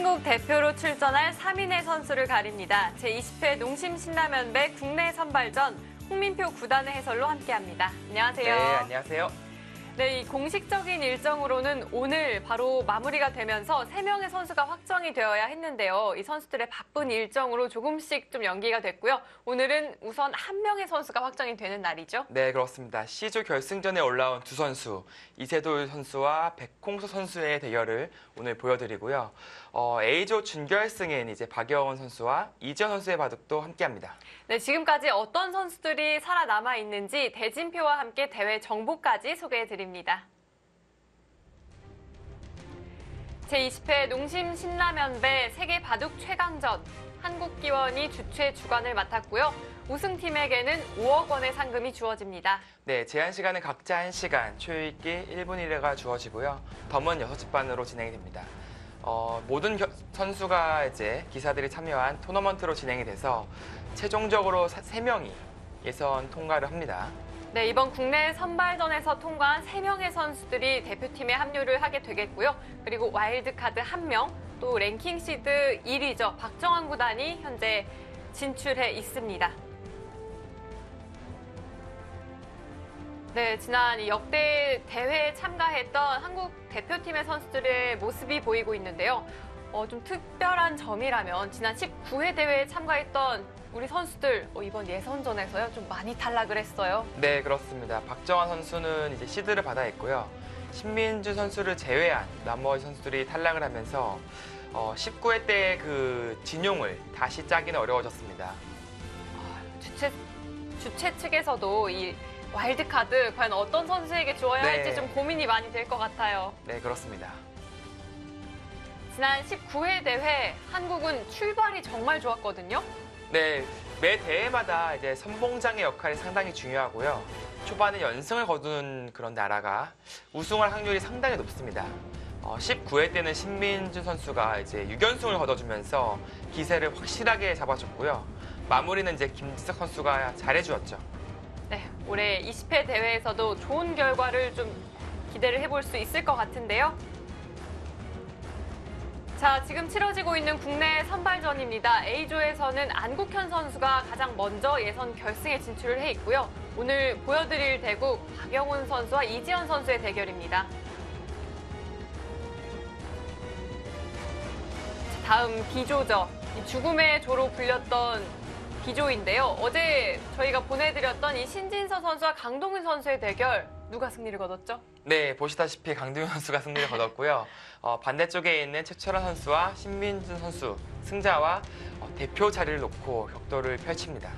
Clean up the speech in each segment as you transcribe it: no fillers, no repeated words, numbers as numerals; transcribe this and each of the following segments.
한국 대표로 출전할 3인의 선수를 가립니다. 제20회 농심 신라면배 국내 선발전 홍민표 구단의 해설로 함께합니다. 안녕하세요. 네, 안녕하세요. 네, 이 공식적인 일정으로는 오늘 바로 마무리가 되면서 3명의 선수가 확정이 되어야 했는데요. 이 선수들의 바쁜 일정으로 조금씩 좀 연기가 됐고요. 오늘은 우선 1명의 선수가 확정이 되는 날이죠. 네, 그렇습니다. C조 결승전에 올라온 두 선수, 이세돌 선수와 백홍서 선수의 대결을 오늘 보여드리고요. A조 준결승엔 이제 박여원 선수와 이지현 선수의 바둑도 함께합니다. 네, 지금까지 어떤 선수들이 살아남아 있는지 대진표와 함께 대회 정보까지 소개해드립니다. 제20회 농심 신라면배 세계 바둑 최강전 한국기원이 주최 주관을 맡았고요. 우승팀에게는 5억 원의 상금이 주어집니다. 네, 제한 시간은 각자 1시간, 초유익기 1분 1회가 주어지고요. 덤은 6집반으로 진행이 됩니다. 모든 선수가 이제 기사들이 참여한 토너먼트로 진행이 돼서 최종적으로 3명이 예선 통과를 합니다. 네, 이번 국내 선발전에서 통과한 3명의 선수들이 대표팀에 합류를 하게 되겠고요. 그리고 와일드카드 1명, 또 랭킹 시드 1위죠. 박정환 구단이 현재 진출해 있습니다. 네, 지난 역대 대회에 참가했던 한국 대표팀의 선수들의 모습이 보이고 있는데요. 좀 특별한 점이라면 지난 19회 대회에 참가했던 우리 선수들 이번 예선전에서요 좀 많이 탈락을 했어요. 네, 그렇습니다. 박정환 선수는 이제 시드를 받아 있고요. 신민주 선수를 제외한 나머지 선수들이 탈락을 하면서 19회 때 그 진용을 다시 짜기는 어려워졌습니다. 주최 측에서도 이 와일드카드 과연 어떤 선수에게 주어야 할지 좀 고민이 많이 될 것 같아요. 네, 그렇습니다. 지난 19회 대회 한국은 출발이 정말 좋았거든요. 네, 매 대회마다 이제 선봉장의 역할이 상당히 중요하고요. 초반에 연승을 거두는 그런 나라가 우승할 확률이 상당히 높습니다. 19회 때는 신민준 선수가 이제 6연승을 거둬주면서 기세를 확실하게 잡아줬고요. 마무리는 이제 김지석 선수가 잘해주었죠. 네, 올해 20회 대회에서도 좋은 결과를 좀 기대를 해볼 수 있을 것 같은데요. 자, 지금 치러지고 있는 국내 선발전입니다. A조에서는 안국현 선수가 가장 먼저 예선 결승에 진출을 해 있고요. 오늘 보여드릴 대구 박영훈 선수와 이지현 선수의 대결입니다. 자, 다음 B조죠. 죽음의 조로 불렸던 B조인데요. 어제 저희가 보내드렸던 이 신진서 선수와 강동윤 선수의 대결, 누가 승리를 거뒀죠? 네, 보시다시피 강동윤 선수가 승리를 거뒀고요. 반대쪽에 있는 최철원 선수와 신민준 선수, 승자와 대표 자리를 놓고 격돌을 펼칩니다.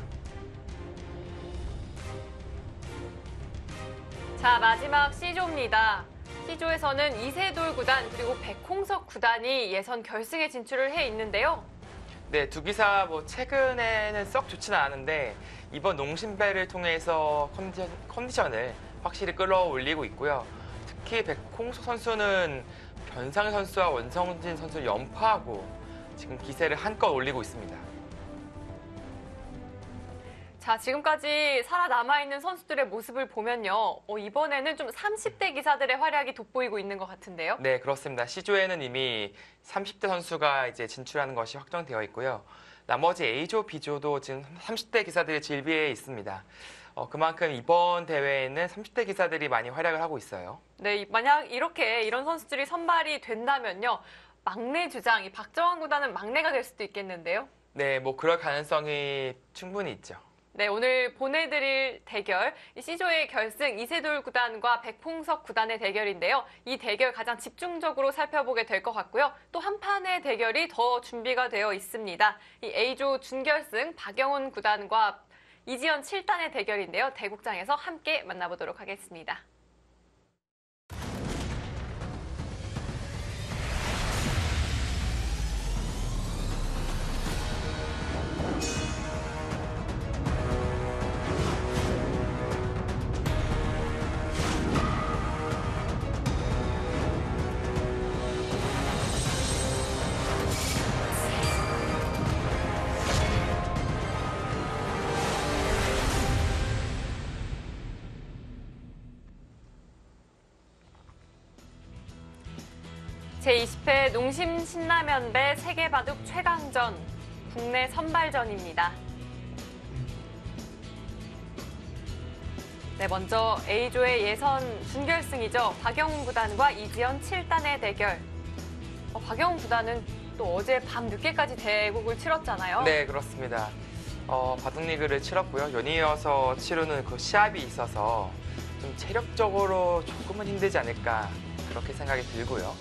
자, 마지막 C조입니다. C조에서는 이세돌 구단 그리고 백홍석 구단이 예선 결승에 진출을 해 있는데요. 네, 두 기사 최근에는 썩 좋지는 않은데 이번 농심배를 통해서 컨디션을 확실히 끌어올리고 있고요. 특히 백홍석 선수는 변상현 선수와 원성진 선수를 연파하고 지금 기세를 한껏 올리고 있습니다. 자, 지금까지 살아남아있는 선수들의 모습을 보면요. 이번에는 좀 30대 기사들의 활약이 돋보이고 있는 것 같은데요. 네, 그렇습니다. C조에는 이미 30대 선수가 이제 진출하는 것이 확정되어 있고요. 나머지 A조, B조도 지금 30대 기사들이 질비해 있습니다. 그만큼 이번 대회에는 30대 기사들이 많이 활약을 하고 있어요. 네, 만약 이런 선수들이 선발이 된다면요. 막내 주장, 이 박정환 구단은 막내가 될 수도 있겠는데요. 네, 그럴 가능성이 충분히 있죠. 네, 오늘 보내드릴 대결, C조의 결승 이세돌 구단과 백홍석 구단의 대결인데요. 이 대결 가장 집중적으로 살펴보게 될 것 같고요. 또 한 판의 대결이 더 준비가 되어 있습니다. 이 A조 준결승 박영훈 구단과 이지현 7단의 대결인데요. 대국장에서 함께 만나보도록 하겠습니다. 제20회 농심 신라면배 세계바둑 최강전 국내 선발전입니다. 네, 먼저 A조의 예선 준결승이죠. 박영훈 구단과 이지연 7단의 대결. 박영훈 구단은 또 어제 밤 늦게까지 대국을 치렀잖아요. 네, 그렇습니다. 바둑리그를 치렀고요. 연이어서 치르는 그 시합이 있어서 좀 체력적으로 조금은 힘들지 않을까 그렇게 생각이 들고요.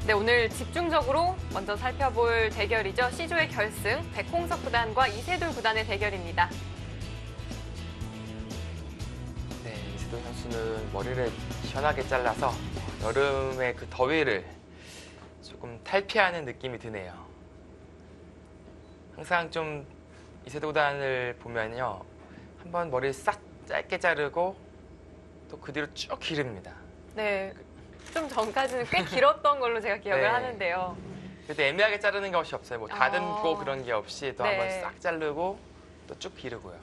네, 오늘 집중적으로 먼저 살펴볼 대결이죠. C조의 결승, 백홍석 구단과 이세돌 구단의 대결입니다. 네, 이세돌 선수는 머리를 시원하게 잘라서 여름의 그 더위를 조금 탈피하는 느낌이 드네요. 항상 좀 이세돌 구단을 보면요. 한번 머리를 싹 짧게 자르고 또 그 뒤로 쭉 기릅니다. 네, 좀 전까지는 꽤 길었던 걸로 제가 기억을 네. 하는데요. 그래도 애매하게 자르는 것이 없어요. 뭐 다듬고 아. 그런 게 없이 또 네. 한번 싹 자르고 또 쭉 기르고요.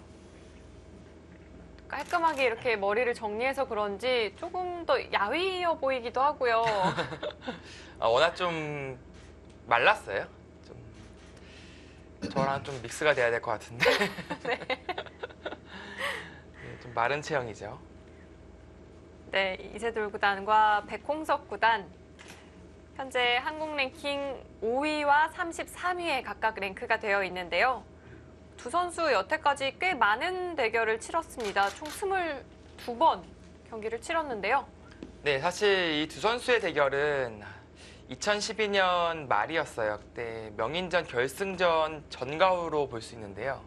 깔끔하게 이렇게 머리를 정리해서 그런지 조금 더 야위어 보이기도 하고요. 워낙 좀 말랐어요. 좀 저랑 좀 믹스가 돼야 될 것 같은데. 네. 네, 좀 마른 체형이죠. 네, 이세돌 구단과 백홍석 구단. 현재 한국 랭킹 5위와 33위에 각각 랭크가 되어 있는데요. 두 선수 여태까지 꽤 많은 대결을 치렀습니다. 총 22번 경기를 치렀는데요. 네, 사실 이 두 선수의 대결은 2012년 말이었어요. 그때 명인전 결승전 전가우로 볼 수 있는데요.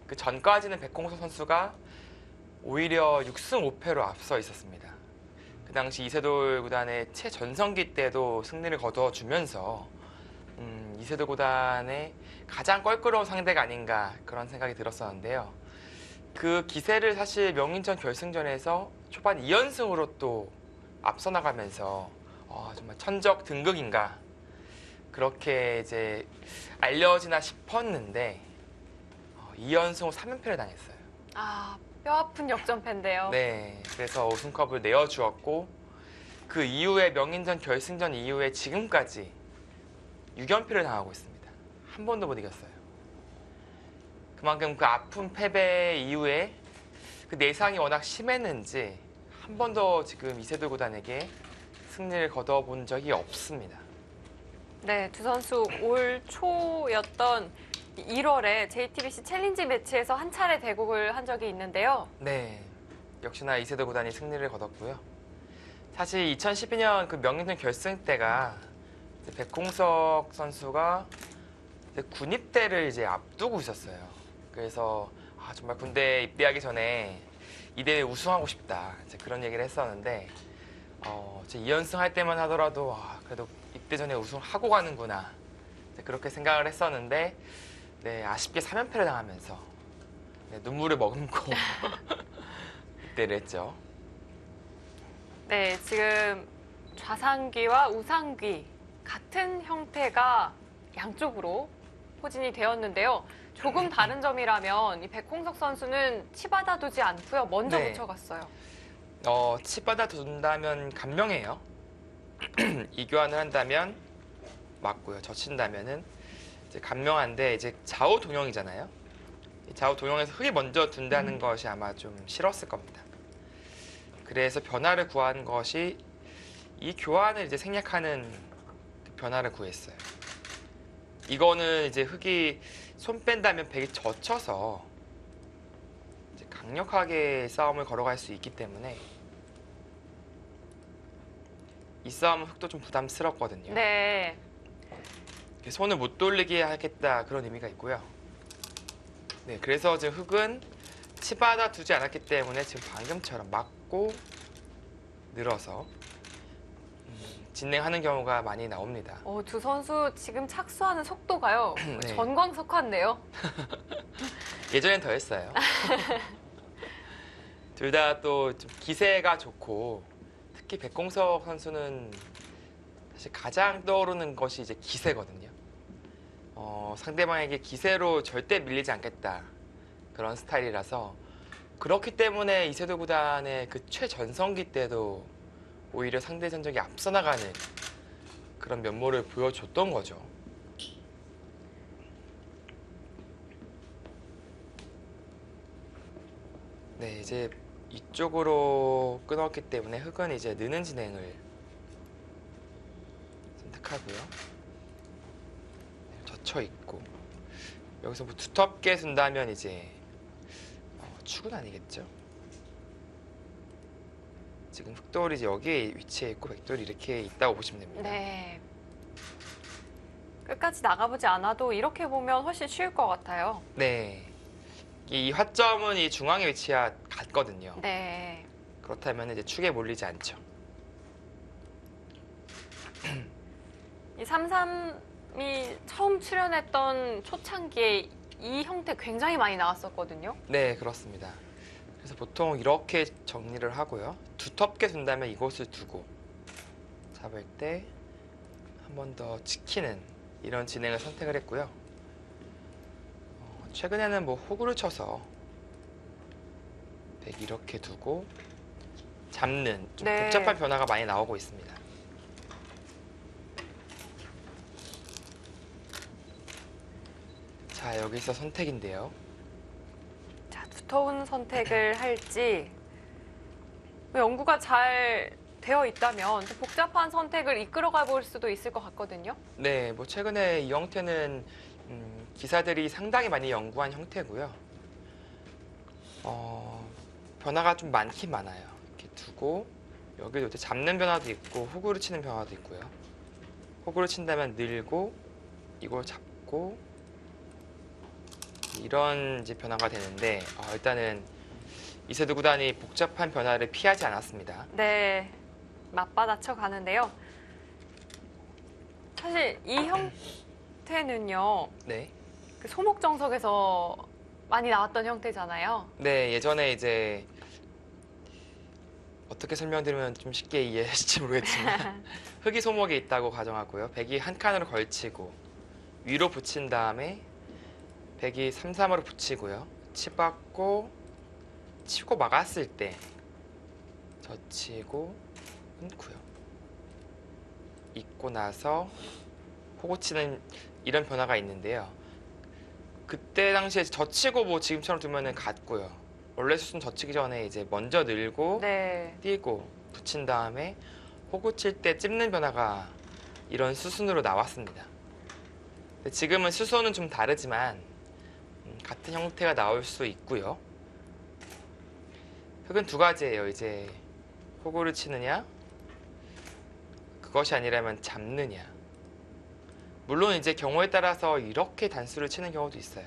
그 전까지는 백홍석 선수가 오히려 6승 5패로 앞서 있었습니다. 그 당시 이세돌 구단의 최전성기 때도 승리를 거둬주면서 이세돌 구단의 가장 껄끄러운 상대가 아닌가 그런 생각이 들었었는데요. 그 기세를 사실 명인전 결승전에서 초반 2연승으로 또 앞서 나가면서 정말 천적 등극인가 그렇게 이제 알려지나 싶었는데 2연승 후 3연패를 당했어요. 아, 뼈아픈 역전패인데요. 네, 그래서 우승컵을 내어주었고 그 이후에 명인전 결승전 이후에 지금까지 6연패를 당하고 있습니다. 한 번도 못 이겼어요. 그만큼 그 아픈 패배 이후에 그 내상이 워낙 심했는지 한 번도 지금 이세돌 구단에게 승리를 거둬본 적이 없습니다. 네, 두 선수 올 초였던 1월에 JTBC 챌린지 매치에서 한 차례 대국을 한 적이 있는데요. 네, 역시나 이세돌 구단이 승리를 거뒀고요. 사실 2012년 그 명인전 결승 때가 이제 백홍석 선수가 이제 군입대를 이제 앞두고 있었어요. 그래서 정말 군대 입대하기 전에 이 대회 우승하고 싶다 이제 그런 얘기를 했었는데 제 2연승 할 때만 하더라도 그래도 입대 전에 우승하고 가는구나 이제 그렇게 생각을 했었는데 네, 아쉽게 3연패를 당하면서 네, 눈물을 머금고 입대를 했죠. 네, 지금 좌상귀와 우상귀 같은 형태가 양쪽으로 포진이 되었는데요. 조금 다른 점이라면 이 백홍석 선수는 치받아 두지 않고요. 먼저 네. 붙여갔어요. 치받아 둔다면 감명해요. 이교환을 한다면 맞고요. 젖힌다면은 이제 감명한데 이제 좌우 동형이잖아요. 좌우 동형에서 흙이 먼저 둔다는 것이 아마 좀 싫었을 겁니다. 그래서 변화를 구한 것이 이 교환을 이제 생략하는 그 변화를 구했어요. 이거는 이제 흙이 손 뺀다면 백이 젖혀서 이제 강력하게 싸움을 걸어갈 수 있기 때문에 이 싸움은 흙도 좀 부담스럽거든요. 네, 손을 못 돌리게 하겠다 그런 의미가 있고요. 네, 그래서 지금 흙은 치받아 두지 않았기 때문에 지금 방금처럼 막고 늘어서 진행하는 경우가 많이 나옵니다. 두 선수 지금 착수하는 속도가요. 네. 전광석화인데요. 예전엔 더 했어요. 둘 다 또 좀 기세가 좋고 특히 백홍석 선수는 사실 가장 떠오르는 것이 이제 기세거든요. 상대방에게 기세로 절대 밀리지 않겠다 그런 스타일이라서 그렇기 때문에 이세돌 구단의 그 최전성기 때도 오히려 상대 전적이 앞서 나가는 그런 면모를 보여줬던 거죠. 네, 이제 이쪽으로 끊었기 때문에 흑은 이제 느는 진행을 선택하고요. 네, 젖혀 있고 여기서 뭐 두텁게 둔다면 이제 축은 아니겠죠. 지금 흑돌이 이제 여기에 위치해 있고 백돌이 이렇게 있다고 보시면 됩니다. 네. 끝까지 나가보지 않아도 이렇게 보면 훨씬 쉬울 것 같아요. 네. 이 화점은 이 중앙에 같거든요. 네. 그렇다면 이제 축에 몰리지 않죠. 이 33이 처음 출연했던 초창기에 이 형태 굉장히 많이 나왔었거든요. 네, 그렇습니다. 그래서 보통 이렇게 정리를 하고요. 두텁게 둔다면 이곳을 두고 잡을 때 한 번 더 지키는 이런 진행을 선택을 했고요. 최근에는 뭐 호구를 쳐서 백 이렇게 두고 잡는 좀 네. 복잡한 변화가 많이 나오고 있습니다. 자, 여기서 선택인데요. 자, 두터운 선택을 할지 연구가 잘 되어 있다면 또 복잡한 선택을 이끌어가 볼 수도 있을 것 같거든요. 네, 뭐 최근에 이 형태는 기사들이 상당히 많이 연구한 형태고요. 변화가 좀 많긴 많아요. 이렇게 두고 여기도 이제 잡는 변화도 있고 호구를 치는 변화도 있고요. 호구를 친다면 늘고 이걸 잡고 이런 이제 변화가 되는데 일단은 이세돌 구단이 복잡한 변화를 피하지 않았습니다. 네, 맞받아쳐 가는데요. 사실 이 형태는요, 네. 그 소목정석에서 많이 나왔던 형태잖아요. 네, 예전에 이제 어떻게 설명드리면 좀 쉽게 이해하실지 모르겠지만 흑이 소목에 있다고 가정하고요. 백이 한 칸으로 걸치고 위로 붙인 다음에 백이 3-3으로 붙이고요. 치받고 치고 막았을 때 젖히고 끊고요. 잊고 나서 호구 치는 이런 변화가 있는데요. 그때 당시에 젖히고 뭐 지금처럼 두면은 같고요. 원래 수순 젖히기 전에 이제 먼저 늘고 네, 띄고 붙인 다음에 호구 칠 때 찝는 변화가 이런 수순으로 나왔습니다. 근데 지금은 수순은 좀 다르지만 같은 형태가 나올 수 있고요. 흑은 두 가지예요. 이제 호구를 치느냐, 그것이 아니라면 잡느냐. 물론 이제 경우에 따라서 이렇게 단수를 치는 경우도 있어요.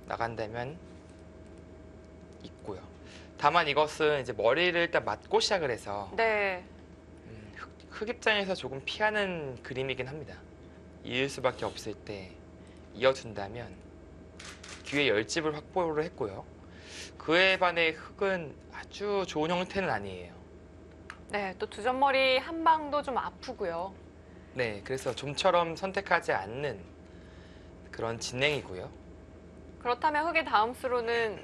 나간다면 있고요. 다만 이것은 이제 머리를 일단 맞고 시작을 해서 네, 흑 입장에서 조금 피하는 그림이긴 합니다. 이을 수밖에 없을 때 이어둔다면 기회 10집을 확보를 했고요. 그에 반해 흑은 아주 좋은 형태는 아니에요. 네, 또 두점머리 한 방도 좀 아프고요. 네, 그래서 좀처럼 선택하지 않는 그런 진행이고요. 그렇다면 흑의 다음 수로는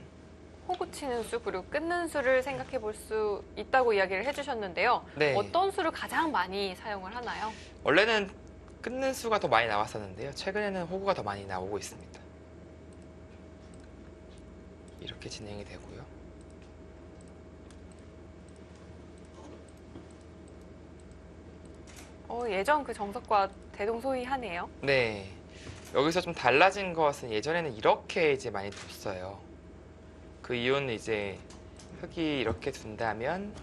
호구 치는 수 그리고 끊는 수를 생각해 볼 수 있다고 이야기를 해주셨는데요. 네. 어떤 수를 가장 많이 사용을 하나요? 원래는 끊는 수가 더 많이 나왔었는데요. 최근에는 호구가 더 많이 나오고 있습니다. 이렇게 진행이 되고요. 예전 그 정석과 대동소이하네요. 네. 여기서 좀 달라진 것은 예전에는 이렇게 이제 많이 뒀어요. 그 이유는 이제 흑이 이렇게 둔다면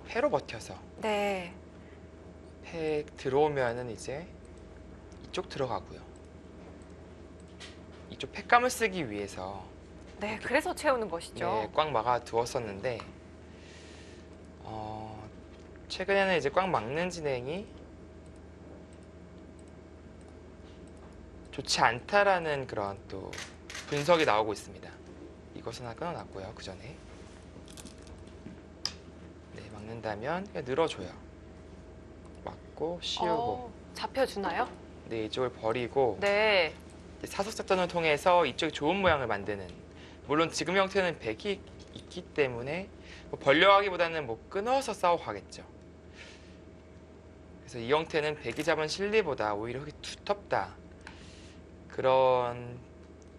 패로 버텨서 네, 패 들어오면은 이제 이쪽 들어가고요. 이쪽 패감을 쓰기 위해서 네, 그래서 채우는 것이죠. 네, 꽉 막아 두었었는데 최근에는 이제 꽉 막는 진행이 좋지 않다라는 그런 또 분석이 나오고 있습니다. 이것은 하나 끊어놨고요. 그 전에 네, 막는다면 그냥 늘어줘요. 막고 씌우고 잡혀주나요? 네, 이쪽을 버리고 네, 사속 작전을 통해서 이쪽이 좋은 모양을 만드는, 물론 지금 형태는 백이 있기 때문에 뭐 벌려하기보다는 뭐 끊어서 싸워가겠죠. 그래서 이 형태는 백이 잡은 실리보다 오히려 흙이 두텁다. 그런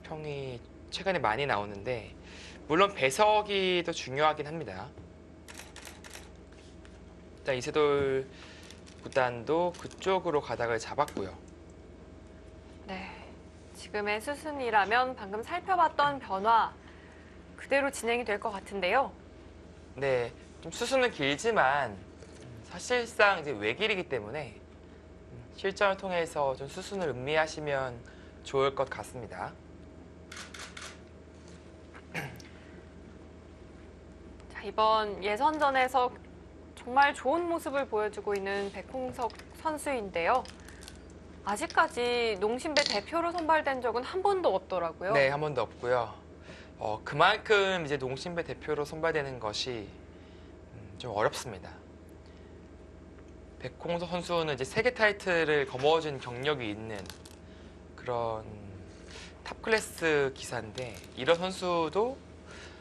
평이 최근에 많이 나오는데 물론 배석이 더 중요하긴 합니다. 일단 이세돌 구단도 그쪽으로 가닥을 잡았고요. 네. 지금의 수순이라면 방금 살펴봤던 변화 그대로 진행이 될 것 같은데요. 네, 좀 수순은 길지만 사실상 이제 외길이기 때문에 실전을 통해서 좀 수순을 음미하시면 좋을 것 같습니다. 자, 이번 예선전에서 정말 좋은 모습을 보여주고 있는 백홍석 선수인데요. 아직까지 농심배 대표로 선발된 적은 한 번도 없더라고요. 네, 한 번도 없고요. 그만큼 이제 농심배 대표로 선발되는 것이 좀 어렵습니다. 백홍석 선수는 이제 세계 타이틀을 거머쥔 경력이 있는 그런 탑 클래스 기사인데 이런 선수도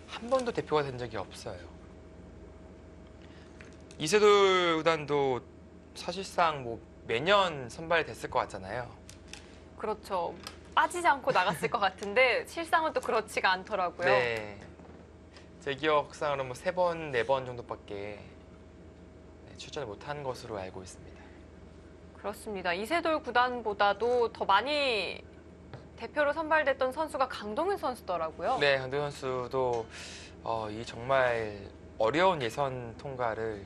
한 번도 대표가 된 적이 없어요. 이세돌 구단도 사실상 뭐 매년 선발이 됐을 것 같잖아요. 그렇죠. 빠지지 않고 나갔을 것 같은데 실상은 또 그렇지가 않더라고요. 네. 제 기억상으로 뭐 3번, 4번 정도밖에 출전을 못한 것으로 알고 있습니다. 그렇습니다. 이세돌 구단보다도 더 많이 대표로 선발됐던 선수가 강동윤 선수더라고요. 네, 강동윤 선수도 이 정말 어려운 예선 통과를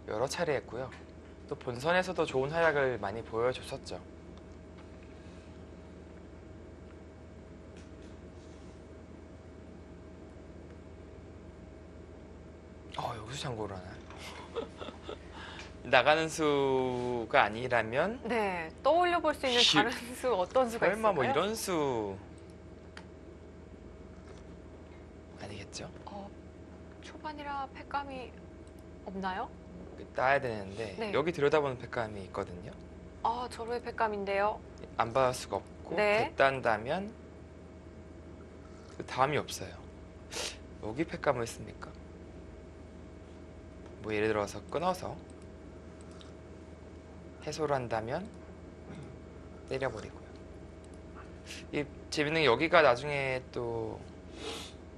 여러 차례 했고요. 또 본선에서도 좋은 활약을 많이 보여줬었죠. 여기서 장고를 하나요? 나가는 수가 아니라면 네, 떠올려 볼 수 있는 다른 수 어떤 수가 설마 있을까요? 뭐 이런 수 아니겠죠? 초반이라 팩감이 없나요? 따야 되는데 네. 여기 들여다보는 백감이 있거든요. 저로의 팩감인데요. 안 받을 수가 없고 네. 됐단다면 그 다음이 없어요. 여기 팩감을 했습니까? 뭐 예를 들어서 끊어서 해소를 한다면 때려버리고요. 이 재밌는 게 여기가 나중에 또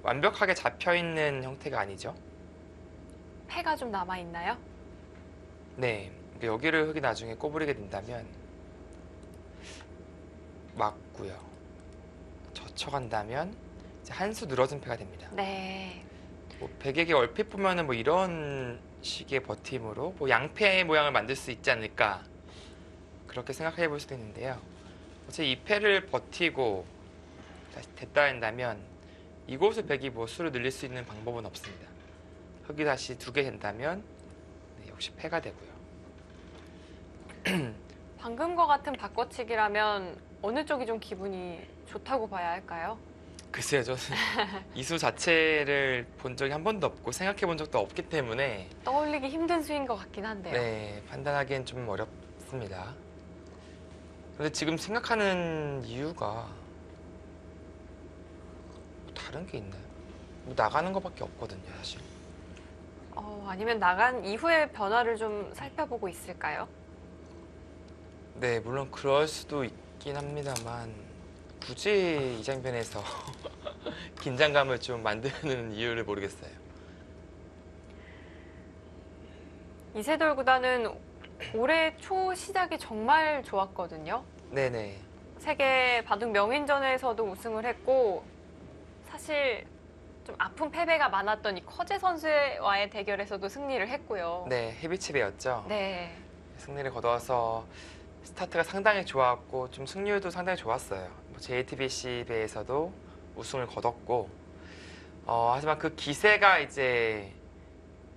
완벽하게 잡혀있는 형태가 아니죠. 패가 좀 남아있나요? 네, 그러니까 여기를 흙이 나중에 꼬부리게 된다면 맞고요. 젖혀간다면 이제 한 수 늘어진 패가 됩니다. 네. 뭐 백에게 얼핏 보면은 뭐 이런 식의 버팀으로 뭐 양패의 모양을 만들 수 있지 않을까 그렇게 생각해 볼 수도 있는데요. 어차피 이 패를 버티고 다시 됐다 한다면 이곳을 백이 뭐 수를 늘릴 수 있는 방법은 없습니다. 흙이 다시 2개 된다면 역시 패가 되고요. 방금과 같은 바꿔치기라면 어느 쪽이 좀 기분이 좋다고 봐야 할까요? 글쎄요, 저는 이수 자체를 본 적이 한 번도 없고 생각해 본 적도 없기 때문에 떠올리기 힘든 수인 것 같긴 한데요. 네, 판단하기엔 좀 어렵습니다. 근데 지금 생각하는 이유가 뭐 다른 게 있나요? 뭐 나가는 것밖에 없거든요, 사실. 아니면 나간 이후의 변화를 좀 살펴보고 있을까요? 네, 물론 그럴 수도 있긴 합니다만 굳이 이 장면에서 긴장감을 좀 만드는 이유를 모르겠어요. 이세돌 구단은 올해 초 시작이 정말 좋았거든요. 네네. 세계 바둑 명인전에서도 우승을 했고 사실 좀 아픈 패배가 많았던 이 커제 선수와의 대결에서도 승리를 했고요. 네, 헤비치베였죠. 네. 승리를 거둬서 스타트가 상당히 좋았고 좀 승률도 상당히 좋았어요. 뭐 JTBC 배에서도 우승을 거뒀고 하지만 그 기세가 이제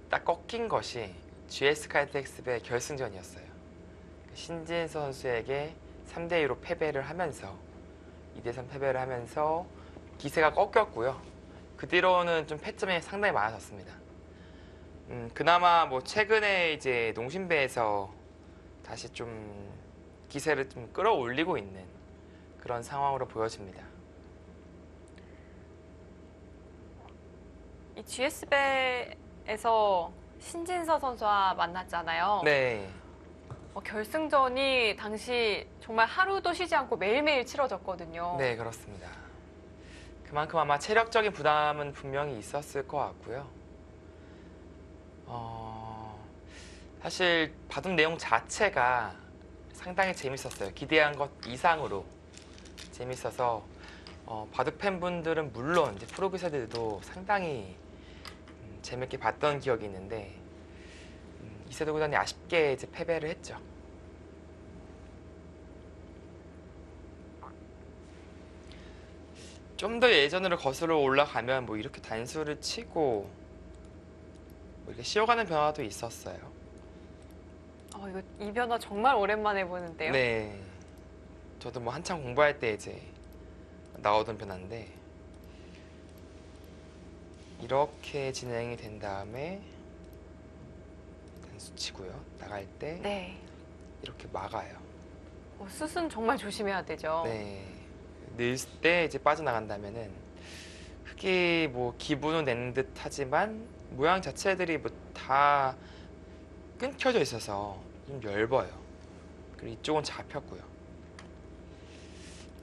딱 꺾인 것이 GS 칼텍스 배 결승전이었어요. 신진 선수에게 3대2로 패배를 하면서 2대3 패배를 하면서 기세가 꺾였고요. 그 뒤로는 좀 패점이 상당히 많아졌습니다. 그나마 뭐 최근에 이제 농심배에서 다시 좀 기세를 좀 끌어올리고 있는 그런 상황으로 보여집니다. 이 GS배에서 신진서 선수와 만났잖아요. 네. 결승전이 당시 정말 하루도 쉬지 않고 매일매일 치러졌거든요. 네, 그렇습니다. 그만큼 아마 체력적인 부담은 분명히 있었을 것 같고요. 사실 바둑 내용 자체가 상당히 재밌었어요. 기대한 것 이상으로 재밌어서 바둑 팬분들은 물론 이제 프로기사들도 상당히 재밌게 봤던 기억이 있는데 이세돌 구단이 아쉽게 이제 패배를 했죠. 좀 더 예전으로 거슬러 올라가면 뭐 이렇게 단수를 치고 뭐 이렇게 쉬어가는 변화도 있었어요. 이 변화 정말 오랜만에 보는데요. 네. 저도 뭐 한창 공부할 때 이제 나오던 변화인데 이렇게 진행이 된 다음에 단수 치고요. 나갈 때 네. 이렇게 막아요. 슛은 정말 조심해야 되죠. 네. 늘 때 이제 빠져나간다면은 흙이 뭐 기분은 낸 듯 하지만 모양 자체들이 뭐 다 끊겨져 있어서 좀 엷어요. 그리고 이쪽은 잡혔고요.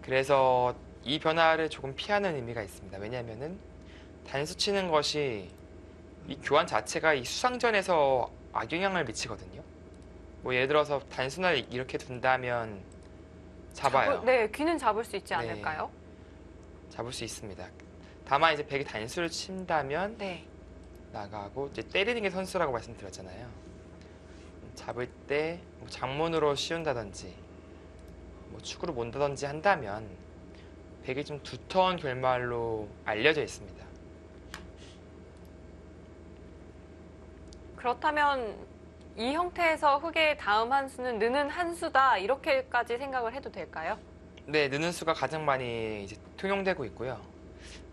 그래서 이 변화를 조금 피하는 의미가 있습니다. 왜냐하면은 단수 치는 것이 이 교환 자체가 이 수상전에서 악영향을 미치거든요. 뭐 예를 들어서 단순하게 이렇게 둔다면 잡아요. 네, 귀는 잡을 수 있지 네. 않을까요? 잡을 수 있습니다. 다만 이제 백이 단수를 친다면 네. 나가고 이제 때리는 게 선수라고 말씀드렸잖아요. 잡을 때 뭐 장문으로 씌운다든지 뭐 축으로 몬다든지 한다면 백이 좀 두터운 결말로 알려져 있습니다. 그렇다면 이 형태에서 흙의 다음 한 수는 느는 한 수다 이렇게까지 생각을 해도 될까요? 네, 느는 수가 가장 많이 이제 통용되고 있고요.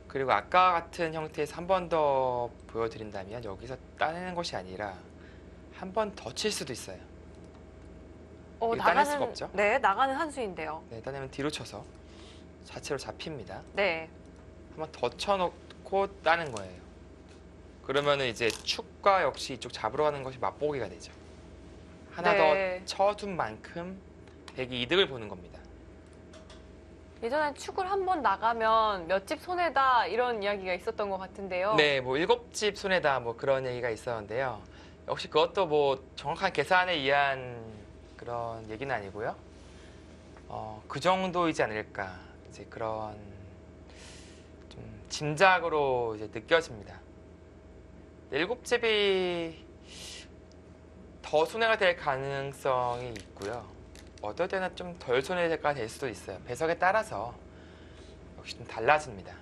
그리고 아까 같은 형태에서 한 번 더 보여드린다면 여기서 따내는 것이 아니라 한 번 더 칠 수도 있어요. 이거 따낼 수가 없죠? 네, 나가는 한 수인데요. 네, 따내면 뒤로 쳐서 자체로 잡힙니다. 네. 한 번 더 쳐놓고 따는 거예요. 그러면은 이제 축과 역시 이쪽 잡으러 가는 것이 맛보기가 되죠. 하나 네. 더 쳐둔 만큼 백이 이득을 보는 겁니다. 예전엔 축을 한 번 나가면 몇 집 손해다 이런 이야기가 있었던 것 같은데요. 네, 뭐 7집 손해다 뭐 그런 얘기가 있었는데요. 역시 그것도 뭐 정확한 계산에 의한 그런 얘기는 아니고요. 그 정도이지 않을까 이제 그런 좀 짐작으로 이제 느껴집니다. 7집이 더 손해가 될 가능성이 있고요. 어떨 때는 좀 덜 손해가 될 수도 있어요. 배석에 따라서 역시 좀 달라집니다.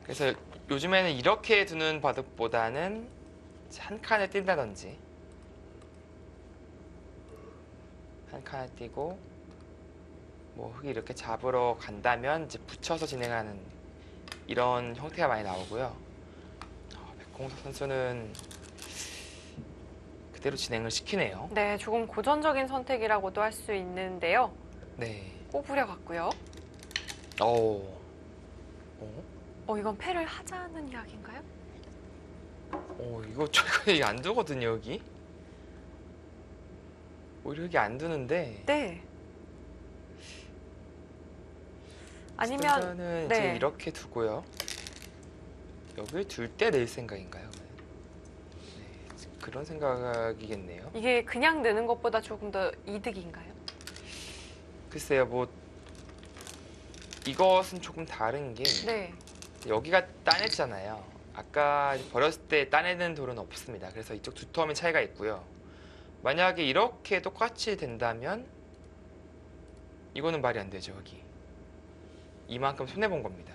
그래서 요즘에는 이렇게 두는 바둑보다는 한 칸을 뛴다든지 한 칸을 띄고 뭐 흙이 이렇게 잡으러 간다면 이제 붙여서 진행하는 이런 형태가 많이 나오고요. 백홍석 선수는 그대로 진행을 시키네요. 네, 조금 고전적인 선택이라고도 할 수 있는데요. 네. 꼬부려 갔고요. 이건 패를 하자는 이야기인가요? 이거 저희가 안 두거든요, 여기. 오히려 여기 안 두는데. 네. 아니면 는 네. 이제 이렇게 두고요. 여길 둘 때 낼 생각인가요? 네, 그런 생각이겠네요. 이게 그냥 느는 것보다 조금 더 이득인가요? 글쎄요, 뭐 이것은 조금 다른 게 네. 여기가 따냈잖아요. 아까 버렸을 때 따내는 돌은 없습니다. 그래서 이쪽 두터움의 차이가 있고요. 만약에 이렇게 똑같이 된다면 이거는 말이 안 되죠, 여기. 이만큼 손해본 겁니다.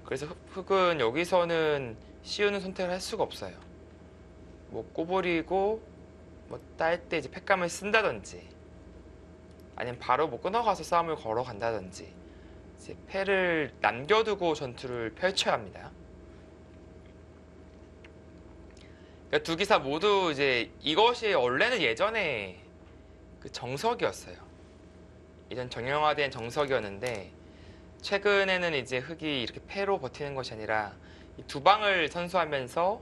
그래서 흙은 여기서는 씌우는 선택을 할 수가 없어요. 뭐 꼬부리고 뭐 딸 때 이제 팩감을 쓴다든지 아니면 바로 뭐 끊어가서 싸움을 걸어간다든지 이제 패를 남겨두고 전투를 펼쳐야 합니다. 그러니까 두 기사 모두 이제 이것이 원래는 예전에 그 정석이었어요. 예전 정형화된 정석이었는데 최근에는 이제 흑이 이렇게 패로 버티는 것이 아니라 이 두 방을 선수하면서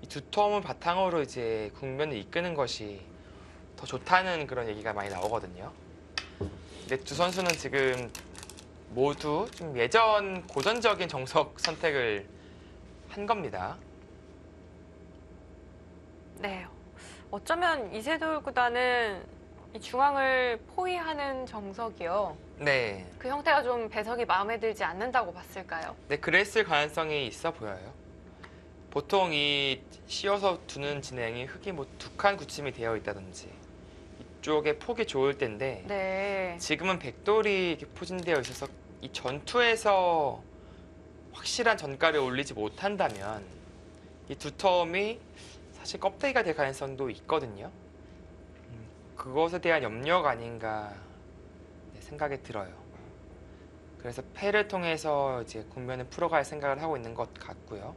이 두터움을 바탕으로 이제 국면을 이끄는 것이 더 좋다는 그런 얘기가 많이 나오거든요. 근데 두 선수는 지금 모두 좀 예전 고전적인 정석 선택을 한 겁니다. 네. 어쩌면 이세돌 구단은 이 중앙을 포위하는 정석이요. 네. 그 형태가 좀 배석이 마음에 들지 않는다고 봤을까요? 네, 그랬을 가능성이 있어 보여요. 보통 이 씌워서 두는 진행이 흙이 뭐 두 칸 굳힘이 되어 있다든지 이쪽에 폭이 좋을 텐데 네. 지금은 백돌이 이렇게 포진되어 있어서 이 전투에서 확실한 전가를 올리지 못한다면 이 두터움이 사실 껍데기가 될 가능성도 있거든요. 그것에 대한 염려가 아닌가 생각이 들어요. 그래서 패를 통해서 이제 국면을 풀어갈 생각을 하고 있는 것 같고요.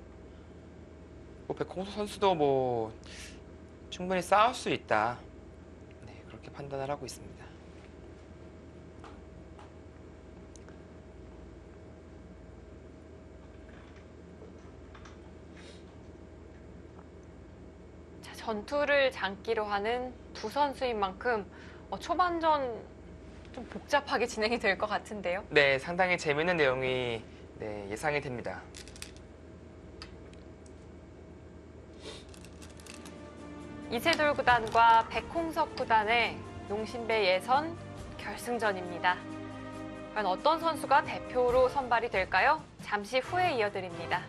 뭐 백홍수 선수도 뭐 충분히 싸울 수 있다. 네, 그렇게 판단을 하고 있습니다. 자, 전투를 장기로 하는 두 선수인 만큼 초반전 좀 복잡하게 진행이 될 것 같은데요. 네, 상당히 재밌는 내용이 예상이 됩니다. 이세돌 구단과 백홍석 구단의 농심배 예선 결승전입니다. 과연 어떤 선수가 대표로 선발이 될까요? 잠시 후에 이어드립니다.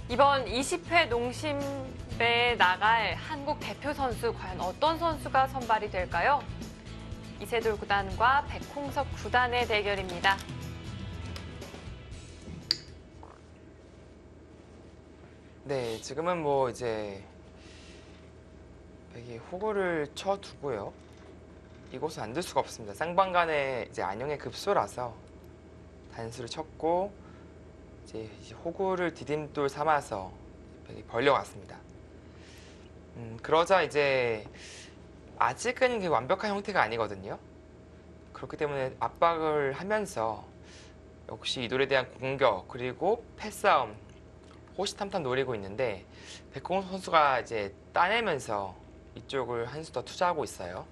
이번 20회 농심배에 나갈 한국 대표 선수 과연 어떤 선수가 선발이 될까요? 이세돌 구단과 백홍석 구단의 대결입니다. 네, 지금은 뭐 이제 백이 호구를 쳐두고요. 이곳은 안 들 수가 없습니다. 쌍방간에 이제 안영의 급소라서 단수를 쳤고 이제 호구를 디딤돌 삼아서 백이 벌려왔습니다. 그러자 이제 아직은 이게 완벽한 형태가 아니거든요. 그렇기 때문에 압박을 하면서 역시 이돌에 대한 공격 그리고 패싸움 호시탐탐 노리고 있는데 백홍 선수가 이제 따내면서 이쪽을 한 수 더 투자하고 있어요.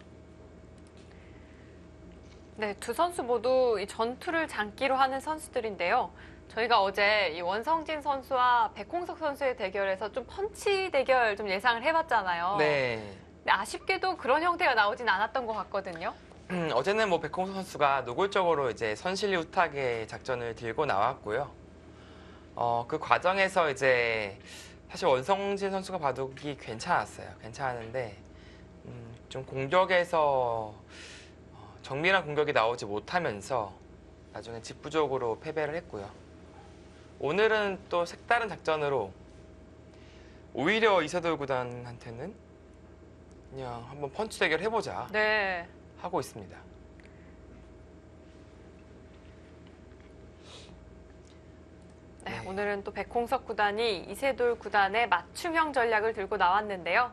네, 두 선수 모두 이 전투를 장기로 하는 선수들인데요. 저희가 어제 이 원성진 선수와 백홍석 선수의 대결에서 좀 펀치 대결 좀 예상을 해봤잖아요. 네. 근데 아쉽게도 그런 형태가 나오진 않았던 것 같거든요. 어제는 뭐 백홍 선수가 노골적으로 이제 선실리 후탁의 작전을 들고 나왔고요. 그 과정에서 이제 사실 원성진 선수가 바둑이 괜찮았어요. 괜찮았는데 좀 공격에서 정밀한 공격이 나오지 못하면서 나중에 직부족으로 패배를 했고요. 오늘은 또 색다른 작전으로 오히려 이세돌 구단한테는 그냥 한번 펀치 대결 해보자 네. 하고 있습니다. 네, 오늘은 또 백홍석 구단이 이세돌 구단의 맞춤형 전략을 들고 나왔는데요.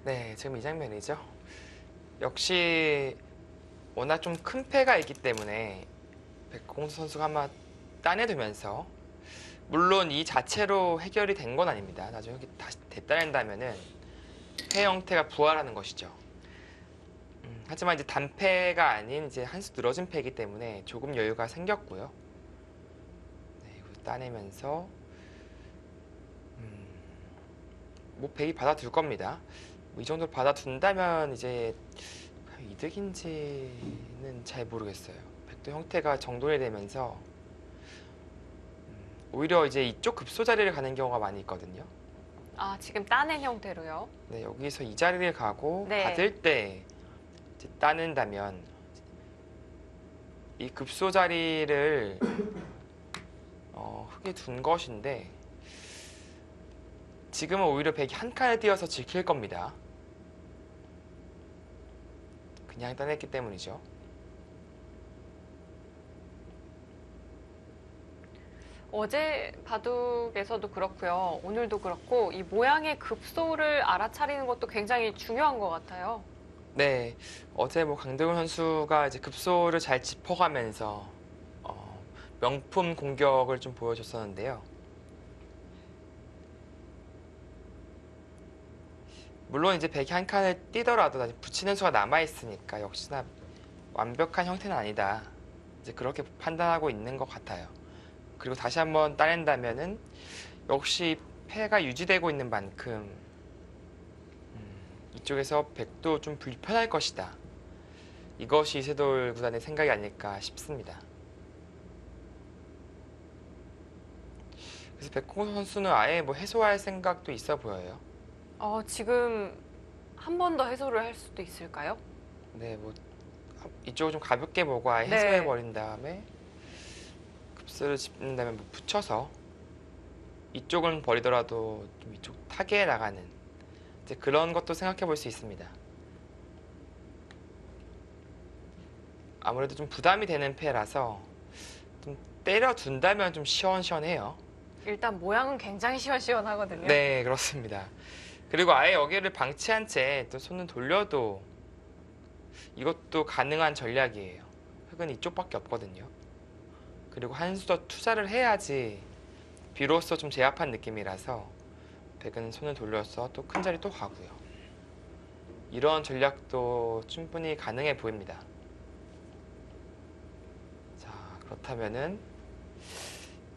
네, 지금 이 장면이죠. 역시 워낙 좀 큰 패가 있기 때문에 백홍수 선수가 아마 따내두면서 물론 이 자체로 해결이 된 건 아닙니다. 나중에 다시 되따낸다면은 패 형태가 부활하는 것이죠. 하지만 이제 단패가 아닌 이제 한 수 늘어진 패이기 때문에 조금 여유가 생겼고요. 네, 이거 따내면서 뭐 백이 받아둘 겁니다. 뭐 이 정도로 받아둔다면 이제 이득인지는 잘 모르겠어요. 백도 형태가 정돈이 되면서 오히려 이제 이쪽 급소 자리를 가는 경우가 많이 있거든요. 아, 지금 따낸 형태로요. 네, 여기서 이 자리를 가고 네. 받을 때 이제 따낸다면 이 급소 자리를 흙에 둔 것인데 지금은 오히려 백이 한 칸을 띄어서 지킬 겁니다. 그냥 따냈기 때문이죠. 어제 바둑에서도 그렇고요. 오늘도 그렇고 이 모양의 급소를 알아차리는 것도 굉장히 중요한 것 같아요. 네, 어제 뭐 강동원 선수가 이제 급소를 잘 짚어가면서 명품 공격을 좀 보여줬었는데요. 물론 이제 백이 한 칸을 뛰더라도 아직 붙이는 수가 남아 있으니까 역시나 완벽한 형태는 아니다. 이제 그렇게 판단하고 있는 것 같아요. 그리고 다시 한번 따낸다면은 역시 패가 유지되고 있는 만큼 이쪽에서 백도 좀 불편할 것이다. 이것이 이세돌 구단의 생각이 아닐까 싶습니다. 그래서 백홍 선수는 아예 뭐 해소할 생각도 있어 보여요. 지금 한 번 더 해소를 할 수도 있을까요? 네, 뭐 이쪽을 좀 가볍게 보고 아예 네. 해소해 버린 다음에 급수를 짚는 다음에 뭐 붙여서 이쪽은 버리더라도 좀 이쪽 타겟에 나가는 이제 그런 것도 생각해 볼 수 있습니다. 아무래도 좀 부담이 되는 패라서 좀 때려둔다면 좀 시원시원해요. 일단 모양은 굉장히 시원시원하거든요. 네, 그렇습니다. 그리고 아예 여기를 방치한 채 또 손을 돌려도 이것도 가능한 전략이에요. 흙은 이쪽밖에 없거든요. 그리고 한 수 더 투자를 해야지 비로소 좀 제압한 느낌이라서 백은 손을 돌려서 또 큰 자리 또 가고요. 이런 전략도 충분히 가능해 보입니다. 자, 그렇다면은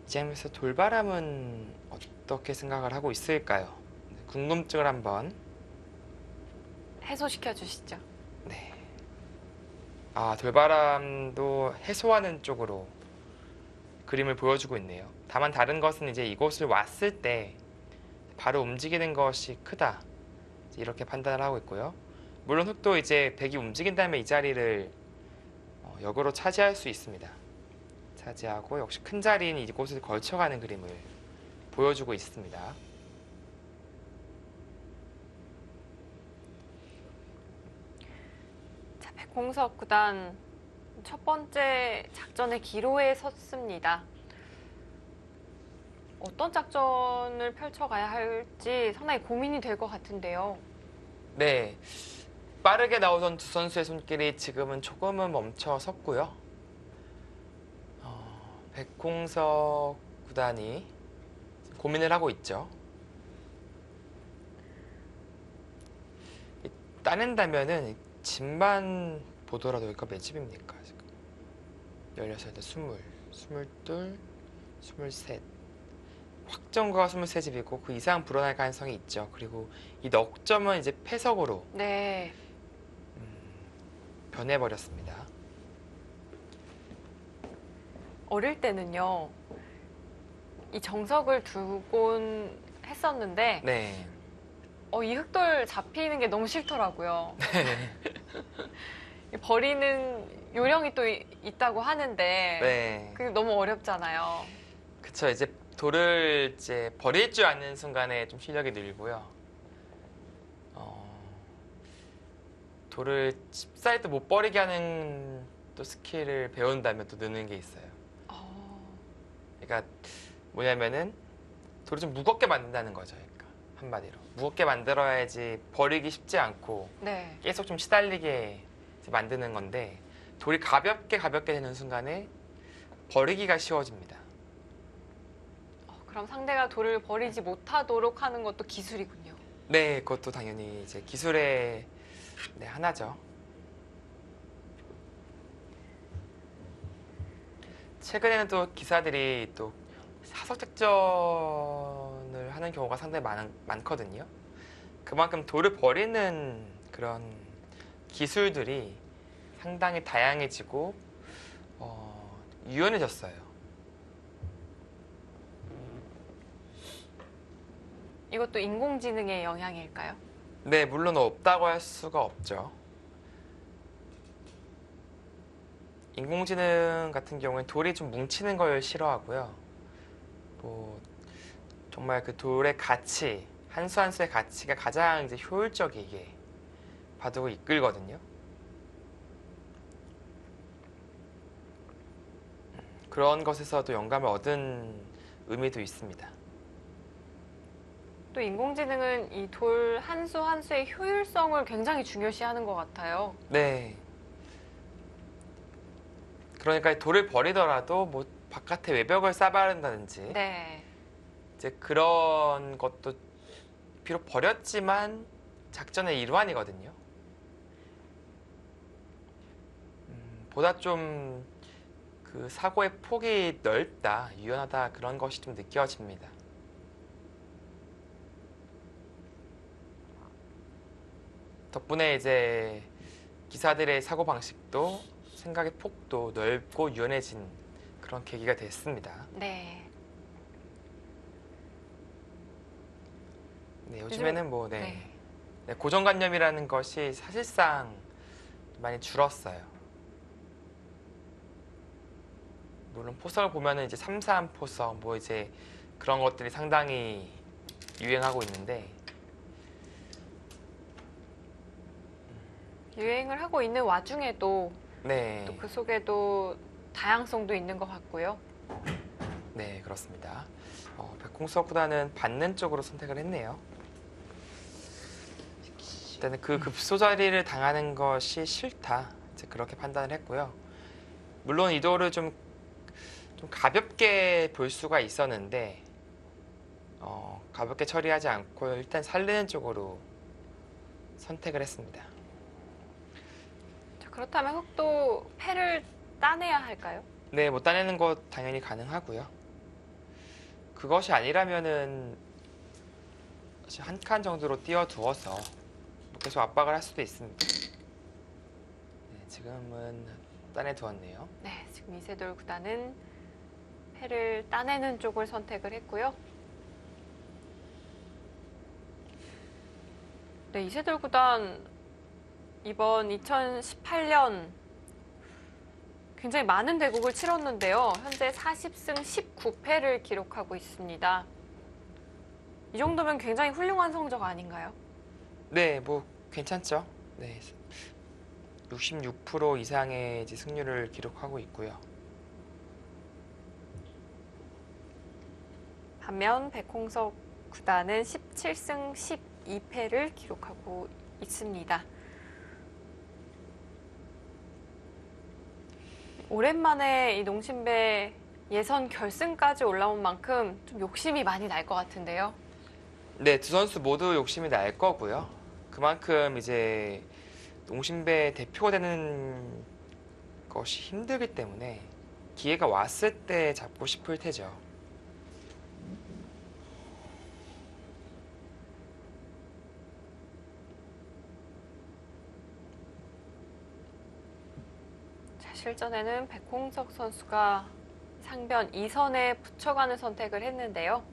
이제면서 돌바람은 어떻게 생각을 하고 있을까요? 궁금증을 한번. 해소시켜 주시죠. 네. 아, 돌바람도 해소하는 쪽으로 그림을 보여주고 있네요. 다만 다른 것은 이제 이곳을 왔을 때 바로 움직이는 것이 크다. 이렇게 판단을 하고 있고요. 물론 흙도 이제 백이 움직인다면 이 자리를 역으로 차지할 수 있습니다. 차지하고 역시 큰 자리인 이곳을 걸쳐가는 그림을 보여주고 있습니다. 자, 백홍석 구단 첫 번째 작전의 기로에 섰습니다. 어떤 작전을 펼쳐가야 할지 상당히 고민이 될 것 같은데요. 네, 빠르게 나오던 두 선수의 손길이 지금은 조금은 멈춰 섰고요. 백홍석 구단이 고민을 하고 있죠. 따낸다면은 집만 보더라도 여기가 몇 집입니까? 지금 16, 20, 22, 23 확정거가 23집이고 그 이상 불어날 가능성이 있죠. 그리고 이 넉 점은 이제 패석으로 네. 변해버렸습니다. 어릴 때는요, 이 정석을 두곤 했었는데, 네. 이 흑돌 잡히는 게 너무 싫더라고요. 버리는 요령이 또 있다고 하는데, 네. 그게 너무 어렵잖아요. 그쵸. 이제 돌을 이제 버릴 줄 아는 순간에 좀 실력이 늘고요. 돌을 칩사이 때 못 버리게 하는 또 스킬을 배운다면 또 느는 게 있어요. 그러니까 뭐냐면은 돌을 좀 무겁게 만든다는 거죠. 그러니까 한마디로 무겁게 만들어야지 버리기 쉽지 않고 네. 계속 좀 시달리게 이제 만드는 건데 돌이 가볍게 되는 순간에 버리기가 쉬워집니다. 그럼 상대가 돌을 버리지 못하도록 하는 것도 기술이군요. 네, 그것도 당연히 이제 기술의 하나죠. 최근에는 또 기사들이 또 사석 작전을 하는 경우가 상당히 많거든요. 그만큼 돌을 버리는 그런 기술들이 상당히 다양해지고 유연해졌어요. 이것도 인공지능의 영향일까요? 네, 물론 없다고 할 수가 없죠. 인공지능 같은 경우엔 돌이 좀 뭉치는 걸 싫어하고요. 뭐 정말 그 돌의 가치, 한 수 한 수의 가치가 가장 이제 효율적이게 바둑을 이끌거든요. 그런 것에서도 영감을 얻은 의미도 있습니다. 또 인공지능은 이 돌 한 수 한 수의 효율성을 굉장히 중요시하는 것 같아요. 네. 그러니까 돌을 버리더라도 뭐 바깥에 외벽을 쌓아바른다든지 네. 이제 그런 것도 비록 버렸지만 작전의 일환이거든요. 보다 좀 그 사고의 폭이 넓다, 유연하다 그런 것이 좀 느껴집니다. 덕분에 이제 기사들의 사고 방식도 생각의 폭도 넓고 유연해진 그런 계기가 됐습니다. 네. 네, 요즘에는 뭐 네. 고정관념이라는 것이 사실상 많이 줄었어요. 물론 포석을 보면은 이제 3-3 포석 뭐 이제 그런 것들이 상당히 유행하고 있는데 유행을 하고 있는 와중에도 네, 또 그 속에도 다양성도 있는 것 같고요. 네 그렇습니다. 백홍석 구단은 받는 쪽으로 선택을 했네요. 일단은 그 급소자리를 당하는 것이 싫다, 이제 그렇게 판단을 했고요. 물론 이 돌을 좀 가볍게 볼 수가 있었는데 가볍게 처리하지 않고 일단 살리는 쪽으로 선택을 했습니다. 자, 그렇다면 흑도 패를 따내야 할까요? 네, 못 따내는 것 당연히 가능하고요. 그것이 아니라면은 한 칸 정도로 띄워두어서 뭐 계속 압박을 할 수도 있습니다. 네, 지금은 따내두었네요. 네, 지금 이세돌 구단은 패를 따내는 쪽을 선택을 했고요. 네, 이세돌 구단 이번 2018년 굉장히 많은 대국을 치렀는데요. 현재 40승 19패를 기록하고 있습니다. 이 정도면 굉장히 훌륭한 성적 아닌가요? 네, 뭐 괜찮죠. 네, 66% 이상의 이제 승률을 기록하고 있고요. 반면 백홍석 구단은 17승 12패를 기록하고 있습니다. 오랜만에 이 농심배 예선 결승까지 올라온 만큼 좀 욕심이 많이 날 것 같은데요. 네, 두 선수 모두 욕심이 날 거고요. 그만큼 이제 농심배 대표가 되는 것이 힘들기 때문에 기회가 왔을 때 잡고 싶을 테죠. 자, 실전에는 백홍석 선수가 상변 2선에 붙여가는 선택을 했는데요.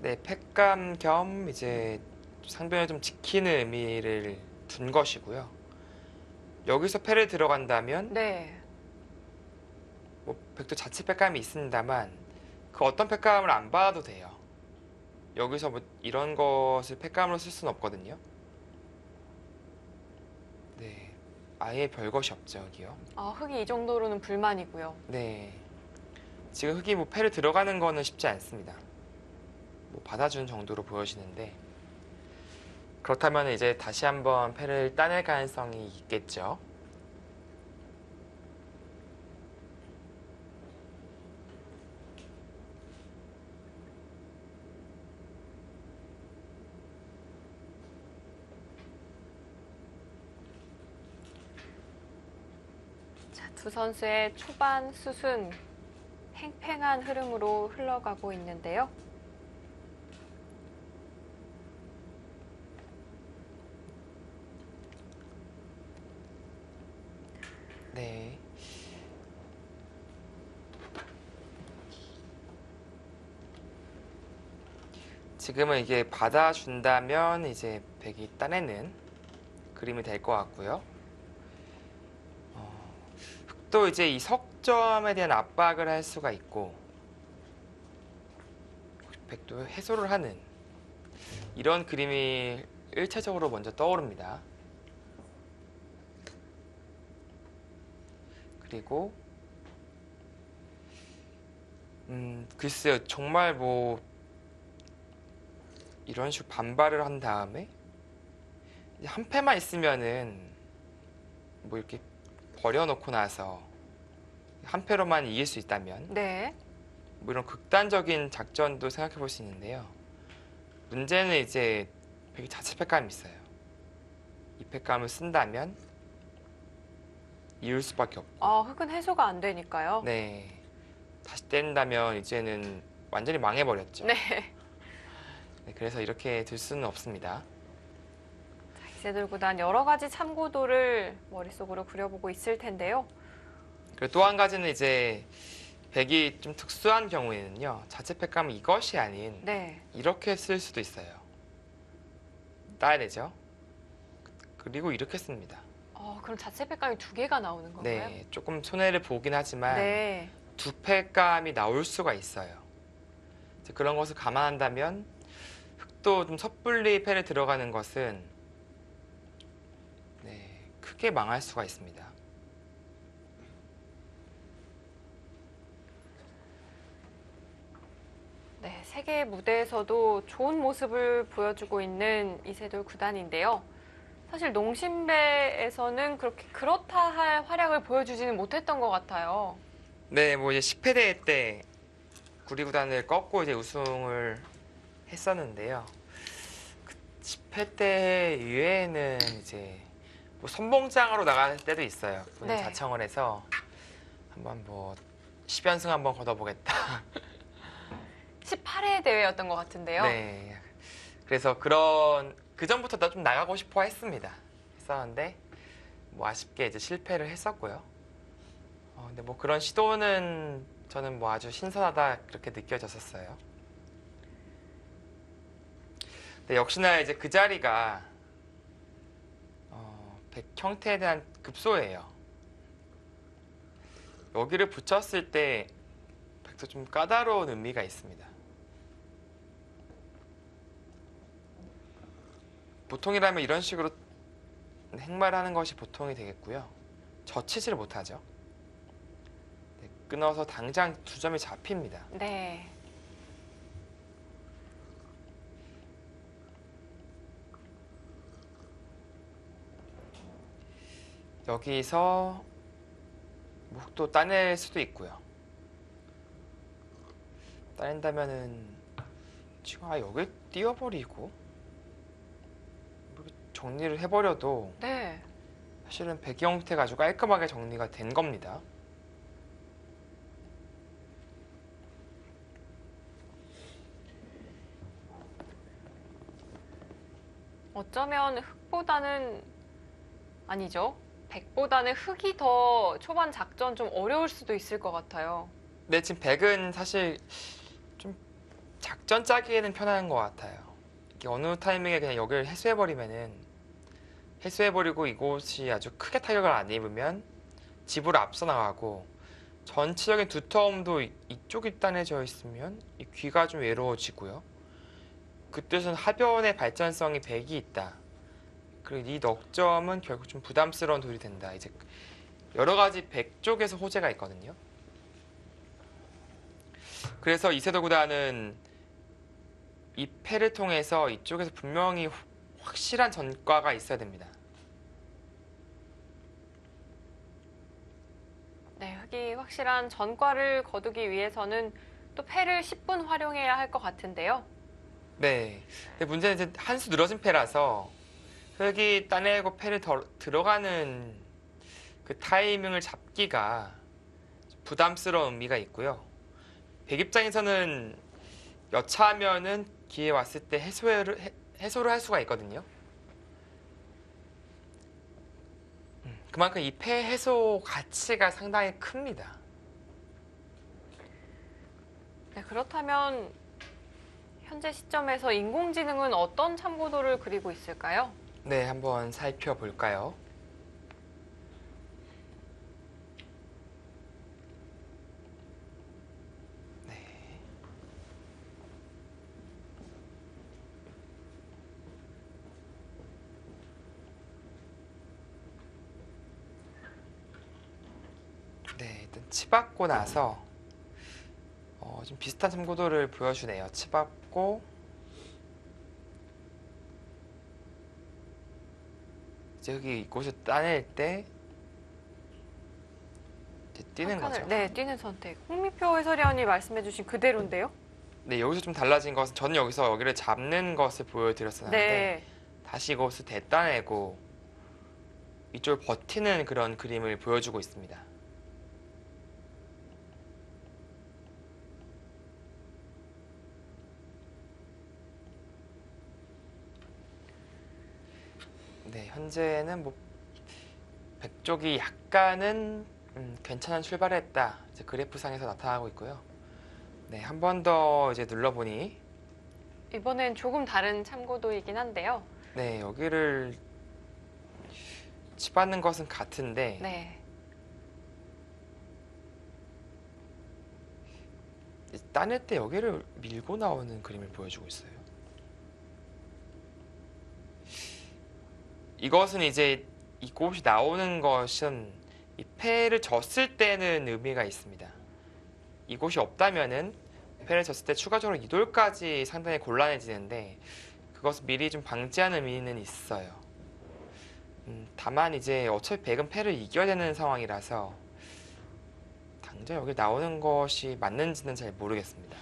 네, 팩감 겸 이제 상변을 좀 지키는 의미를 둔 것이고요. 여기서 패를 들어간다면 네. 뭐 백도 자체 팩감이 있습니다만 그 어떤 팩감을 안 받아도 돼요. 여기서 뭐 이런 것을 팩감으로 쓸 수는 없거든요. 네, 아예 별것이 없죠, 여기요. 흑이 이 정도로는 불만이고요. 네, 지금 흑이 뭐 패를 들어가는 거는 쉽지 않습니다. 뭐 받아준 정도로 보여지는데 그렇다면 이제 다시 한번 패를 따낼 가능성이 있겠죠. 자, 두 선수의 초반 수순 팽팽한 흐름으로 흘러가고 있는데요. 네. 지금은 이게 받아준다면 이제 백이 따내는 그림이 될 것 같고요. 또 이제 이 석점에 대한 압박을 할 수가 있고 백도 해소를 하는 이런 그림이 1차적으로 먼저 떠오릅니다. 그리고 글쎄요. 정말 뭐 이런 식으로 반발을 한 다음에 이제 한 패만 있으면은 뭐 이렇게 버려놓고 나서 한 패로만 이길 수 있다면 네. 뭐 이런 극단적인 작전도 생각해 볼 수 있는데요. 문제는 이제 백이 자체 패감이 있어요. 이 패감을 쓴다면 이을 수밖에 없고, 흙은 해소가 안 되니까요. 네, 다시 때린다면 이제는 완전히 망해버렸죠. 네. 네, 그래서 이렇게 들 수는 없습니다. 이세돌 구단 여러 가지 참고도를 머릿속으로 그려보고 있을 텐데요. 그리고 또 한 가지는 이제 백이 좀 특수한 경우에는요, 자체 패감은 이것이 아닌 네. 이렇게 쓸 수도 있어요. 따야 되죠. 그리고 이렇게 씁니다. 그럼 자체 팩감이 두 개가 나오는 건가요? 네, 조금 손해를 보긴 하지만 네. 두 패감이 나올 수가 있어요. 이제 그런 것을 감안한다면 흑도 좀 섣불리 패를 들어가는 것은 네, 크게 망할 수가 있습니다. 네, 세계 무대에서도 좋은 모습을 보여주고 있는 이세돌 구단인데요. 사실 농심배에서는 그렇다 할 활약을 보여주지는 못했던 것 같아요. 네, 뭐 이제 10회 대회 때 구리구단을 꺾고 이제 우승을 했었는데요. 그 10회 대 이외에는 이제 뭐 선봉장으로 나갈 때도 있어요. 본인 네. 자청을 해서 한번 뭐 10연승 한번 걷어보겠다. 18회 대회였던 것 같은데요. 네. 그래서 그 전부터 나 좀 나가고 싶어 했었는데 뭐 아쉽게 이제 실패를 했었고요. 근데 뭐 그런 시도는 저는 뭐 아주 신선하다 그렇게 느껴졌었어요. 근데 역시나 이제 그 자리가 백형태에 대한 급소예요. 여기를 붙였을 때 백도 좀 까다로운 의미가 있습니다. 보통이라면 이런 식으로 행마를 하는 것이 보통이 되겠고요. 젖히지를 못하죠. 네, 끊어서 당장 두 점이 잡힙니다. 네. 여기서 목도 따낼 수도 있고요. 따낸다면은 지금 여길 띄워버리고 이렇게 정리를 해버려도 네. 사실은 백이 형태가 아주 깔끔하게 정리가 된 겁니다. 어쩌면 흑보다는 아니죠. 백보다는 흑이 더 초반 작전 좀 어려울 수도 있을 것 같아요. 네, 지금 백은 사실 좀 작전 짜기에는 편한 것 같아요. 이게 어느 타이밍에 그냥 여기를 해소해버리고 이곳이 아주 크게 타격을 안 입으면 집으로 앞서 나가고 전체적인 두터움도 이쪽이 단해져 있으면 이 귀가 좀 외로워지고요. 그 뜻은 하변의 발전성이 백이 있다. 그리고 이 넉점은 결국 좀 부담스러운 돌이 된다. 이제 여러 가지 백 쪽에서 호재가 있거든요. 그래서 이세돌 구단은 이 패를 통해서 이쪽에서 분명히 확실한 전과가 있어야 됩니다. 네, 흑이 확실한 전과를 거두기 위해서는 또 패를 10분 활용해야 할 것 같은데요. 네. 근데 문제는 이제 한 수 늘어진 패라서 흑이 따내고 패를 들어가는 그 타이밍을 잡기가 부담스러운 의미가 있고요. 백 입장에서는 여차하면은 기회 왔을 때 해소를 할 수가 있거든요. 그만큼 이 패 해소 가치가 상당히 큽니다. 네, 그렇다면 현재 시점에서 인공지능은 어떤 참고도를 그리고 있을까요? 네, 한번 살펴볼까요? 네. 네, 일단 치받고 나서 좀 비슷한 참고도를 보여주네요. 치받고 이제 여기 이곳을 따낼 때 이제 뛰는 한 칸을, 거죠. 네, 뛰는 선택. 홍미표 해설위원이 말씀해주신 그대로인데요. 네, 여기서 좀 달라진 것은 저는 여기서 여기를 잡는 것을 보여드렸었는데 네. 다시 이것을 대따내고 이쪽을 버티는 그런 그림을 보여주고 있습니다. 네, 현재는 뭐 백쪽이 약간은 괜찮은 출발을 했다. 이제 그래프상에서 나타나고 있고요. 네, 한 번 더 이제 눌러보니 이번엔 조금 다른 참고도이긴 한데요. 네, 여기를 치받는 것은 같은데 네. 따낼 때 여기를 밀고 나오는 그림을 보여주고 있어요. 이것은 이제 이곳이 나오는 것은 이 패를 졌을 때는 의미가 있습니다. 이곳이 없다면은 패를 졌을 때 추가적으로 이돌까지 상당히 곤란해지는데 그것을 미리 좀 방지하는 의미는 있어요. 다만 이제 어차피 백은 패를 이겨야 되는 상황이라서 당장 여기 나오는 것이 맞는지는 잘 모르겠습니다.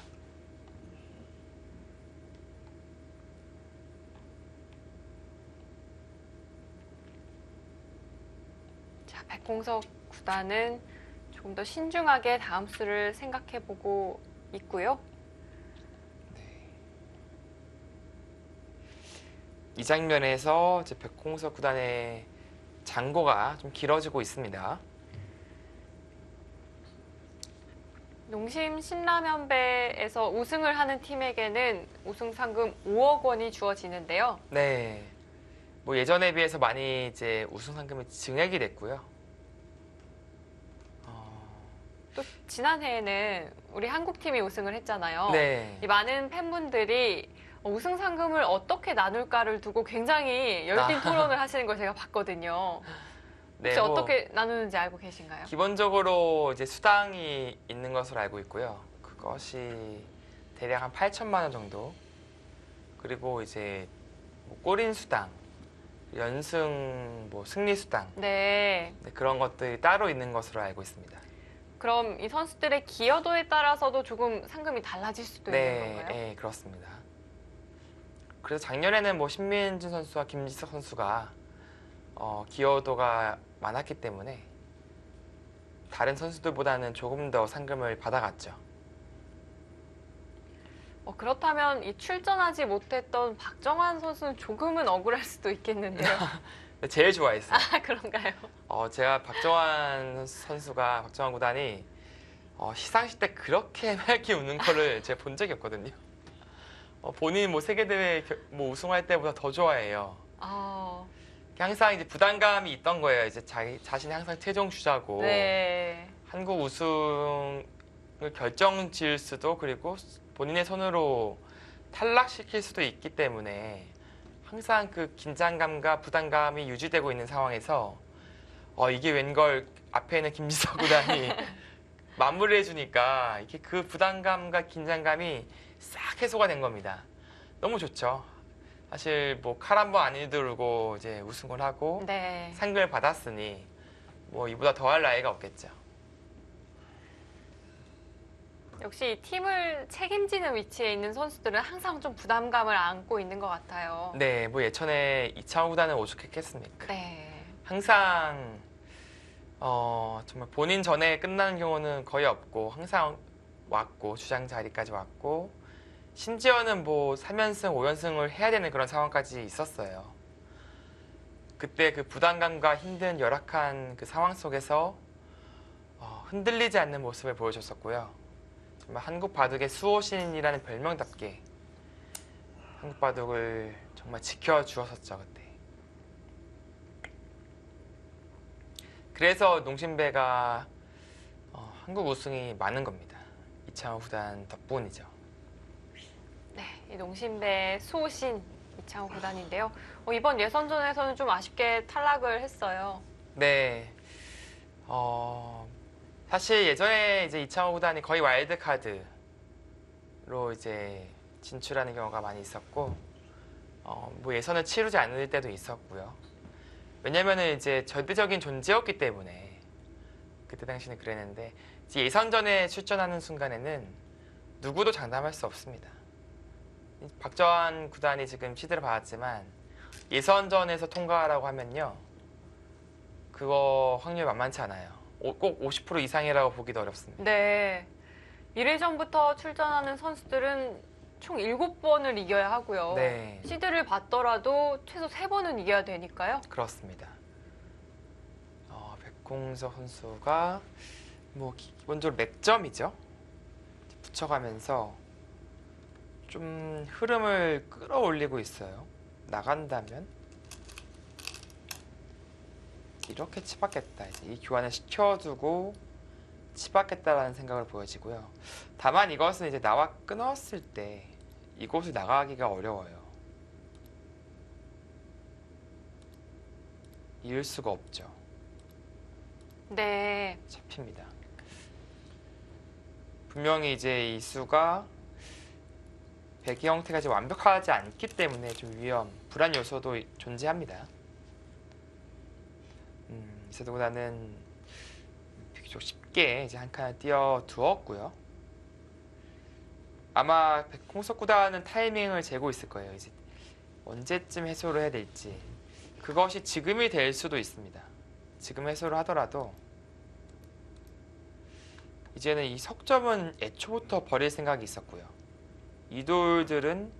자, 백공석 구단은 조금 더 신중하게 다음 수를 생각해보고 있고요. 이 장면에서 이제 백홍석 구단의 장고가 좀 길어지고 있습니다. 농심 신라면배에서 우승을 하는 팀에게는 우승 상금 5억 원이 주어지는데요. 네, 뭐 예전에 비해서 많이 이제 우승 상금이 증액이 됐고요. 또 지난해에는 우리 한국팀이 우승을 했잖아요. 네, 이 많은 팬분들이 우승 상금을 어떻게 나눌까를 두고 굉장히 열띤 토론을 하시는 걸 제가 봤거든요. 네, 혹시 뭐 어떻게 나누는지 알고 계신가요? 기본적으로 이제 수당이 있는 것으로 알고 있고요. 그것이 대략 한 8천만 원 정도. 그리고 이제 뭐 골인 수당, 연승 뭐 승리 수당, 네. 네, 그런 것들이 따로 있는 것으로 알고 있습니다. 그럼 이 선수들의 기여도에 따라서도 조금 상금이 달라질 수도 있는 네, 건가요? 네, 그렇습니다. 그래서 작년에는 뭐 신민준 선수와 김지석 선수가 기여도가 많았기 때문에 다른 선수들보다는 조금 더 상금을 받아갔죠. 그렇다면 이 출전하지 못했던 박정환 선수는 조금은 억울할 수도 있겠는데요. 제일 좋아했어요. 아, 그런가요? 제가 박정환 선수가 박정환 구단이 시상식 때 그렇게 맑게 웃는 거를 제가 본 적이 없거든요. 본인이 뭐 세계대회 뭐 우승할 때보다 더 좋아해요. 항상 이제 부담감이 있던 거예요. 이제 자신이 항상 최종 주자고 네. 한국 우승을 결정 지을 수도 그리고 본인의 손으로 탈락시킬 수도 있기 때문에 항상 그 긴장감과 부담감이 유지되고 있는 상황에서 이게 웬걸 앞에 있는 김지석 구단이 마무리해 주니까 이게 그 부담감과 긴장감이 싹 해소가 된 겁니다. 너무 좋죠. 사실 뭐 칼 한 번 안 휘두르고 이제 우승을 하고 네. 상금을 받았으니 뭐 이보다 더할 나위가 없겠죠. 역시 이 팀을 책임지는 위치에 있는 선수들은 항상 좀 부담감을 안고 있는 것 같아요. 네, 뭐 예전에 이창호 구단은 오죽했겠습니까? 네. 항상 정말 본인 전에 끝나는 경우는 거의 없고 항상 왔고 주장 자리까지 왔고 심지어는 뭐 3연승, 5연승을 해야 되는 그런 상황까지 있었어요. 그때 그 부담감과 힘든 열악한 그 상황 속에서 흔들리지 않는 모습을 보여줬었고요. 정말 한국 바둑의 수호신이라는 별명답게 한국 바둑을 정말 지켜주었었죠, 그때. 그래서 농심배가 한국 우승이 많은 겁니다. 이창호 구단 덕분이죠. 네, 이 농심배 수호신 이창호 구단인데요. 이번 예선전에서는 좀 아쉽게 탈락을 했어요. 네. 사실 예전에 이제 이창호 구단이 거의 와일드카드 이제 진출하는 경우가 많이 있었고, 뭐 예선을 치르지 않을 때도 있었고요. 왜냐면은 이제 절대적인 존재였기 때문에 그때 당시는 그랬는데, 이제 예선전에 출전하는 순간에는 누구도 장담할 수 없습니다. 박정환 구단이 지금 시드를 받았지만 예선전에서 통과라고 하면요, 그거 확률 만만치 않아요. 꼭 50% 이상이라고 보기도 어렵습니다. 네. 1회전부터 출전하는 선수들은 총 7번을 이겨야 하고요. 네. 시드를 받더라도 최소 3번은 이겨야 되니까요. 그렇습니다. 백홍석 선수가 뭐 기본적으로 맥점이죠. 붙여가면서 좀 흐름을 끌어올리고 있어요. 나간다면 이렇게 치받겠다. 이제 이 교환을 시켜두고 치받겠다라는 생각을 보여지고요. 다만 이것은 이제 나와 끊었을 때 이곳을 나가기가 어려워요. 이을 수가 없죠. 네. 잡힙니다. 분명히 이제 이 수가 백의 형태가 지금 완벽하지 않기 때문에 좀 불안 요소도 존재합니다. 이세도보다는 비교적 쉽게 이제 한 칸을 띄워 두었고요. 아마 백홍석 구단은 타이밍을 재고 있을 거예요. 이제 언제쯤 해소를 해야 될지. 그것이 지금이 될 수도 있습니다. 지금 해소를 하더라도 이제는 이 석점은 애초부터 버릴 생각이 있었고요. 이 돌들은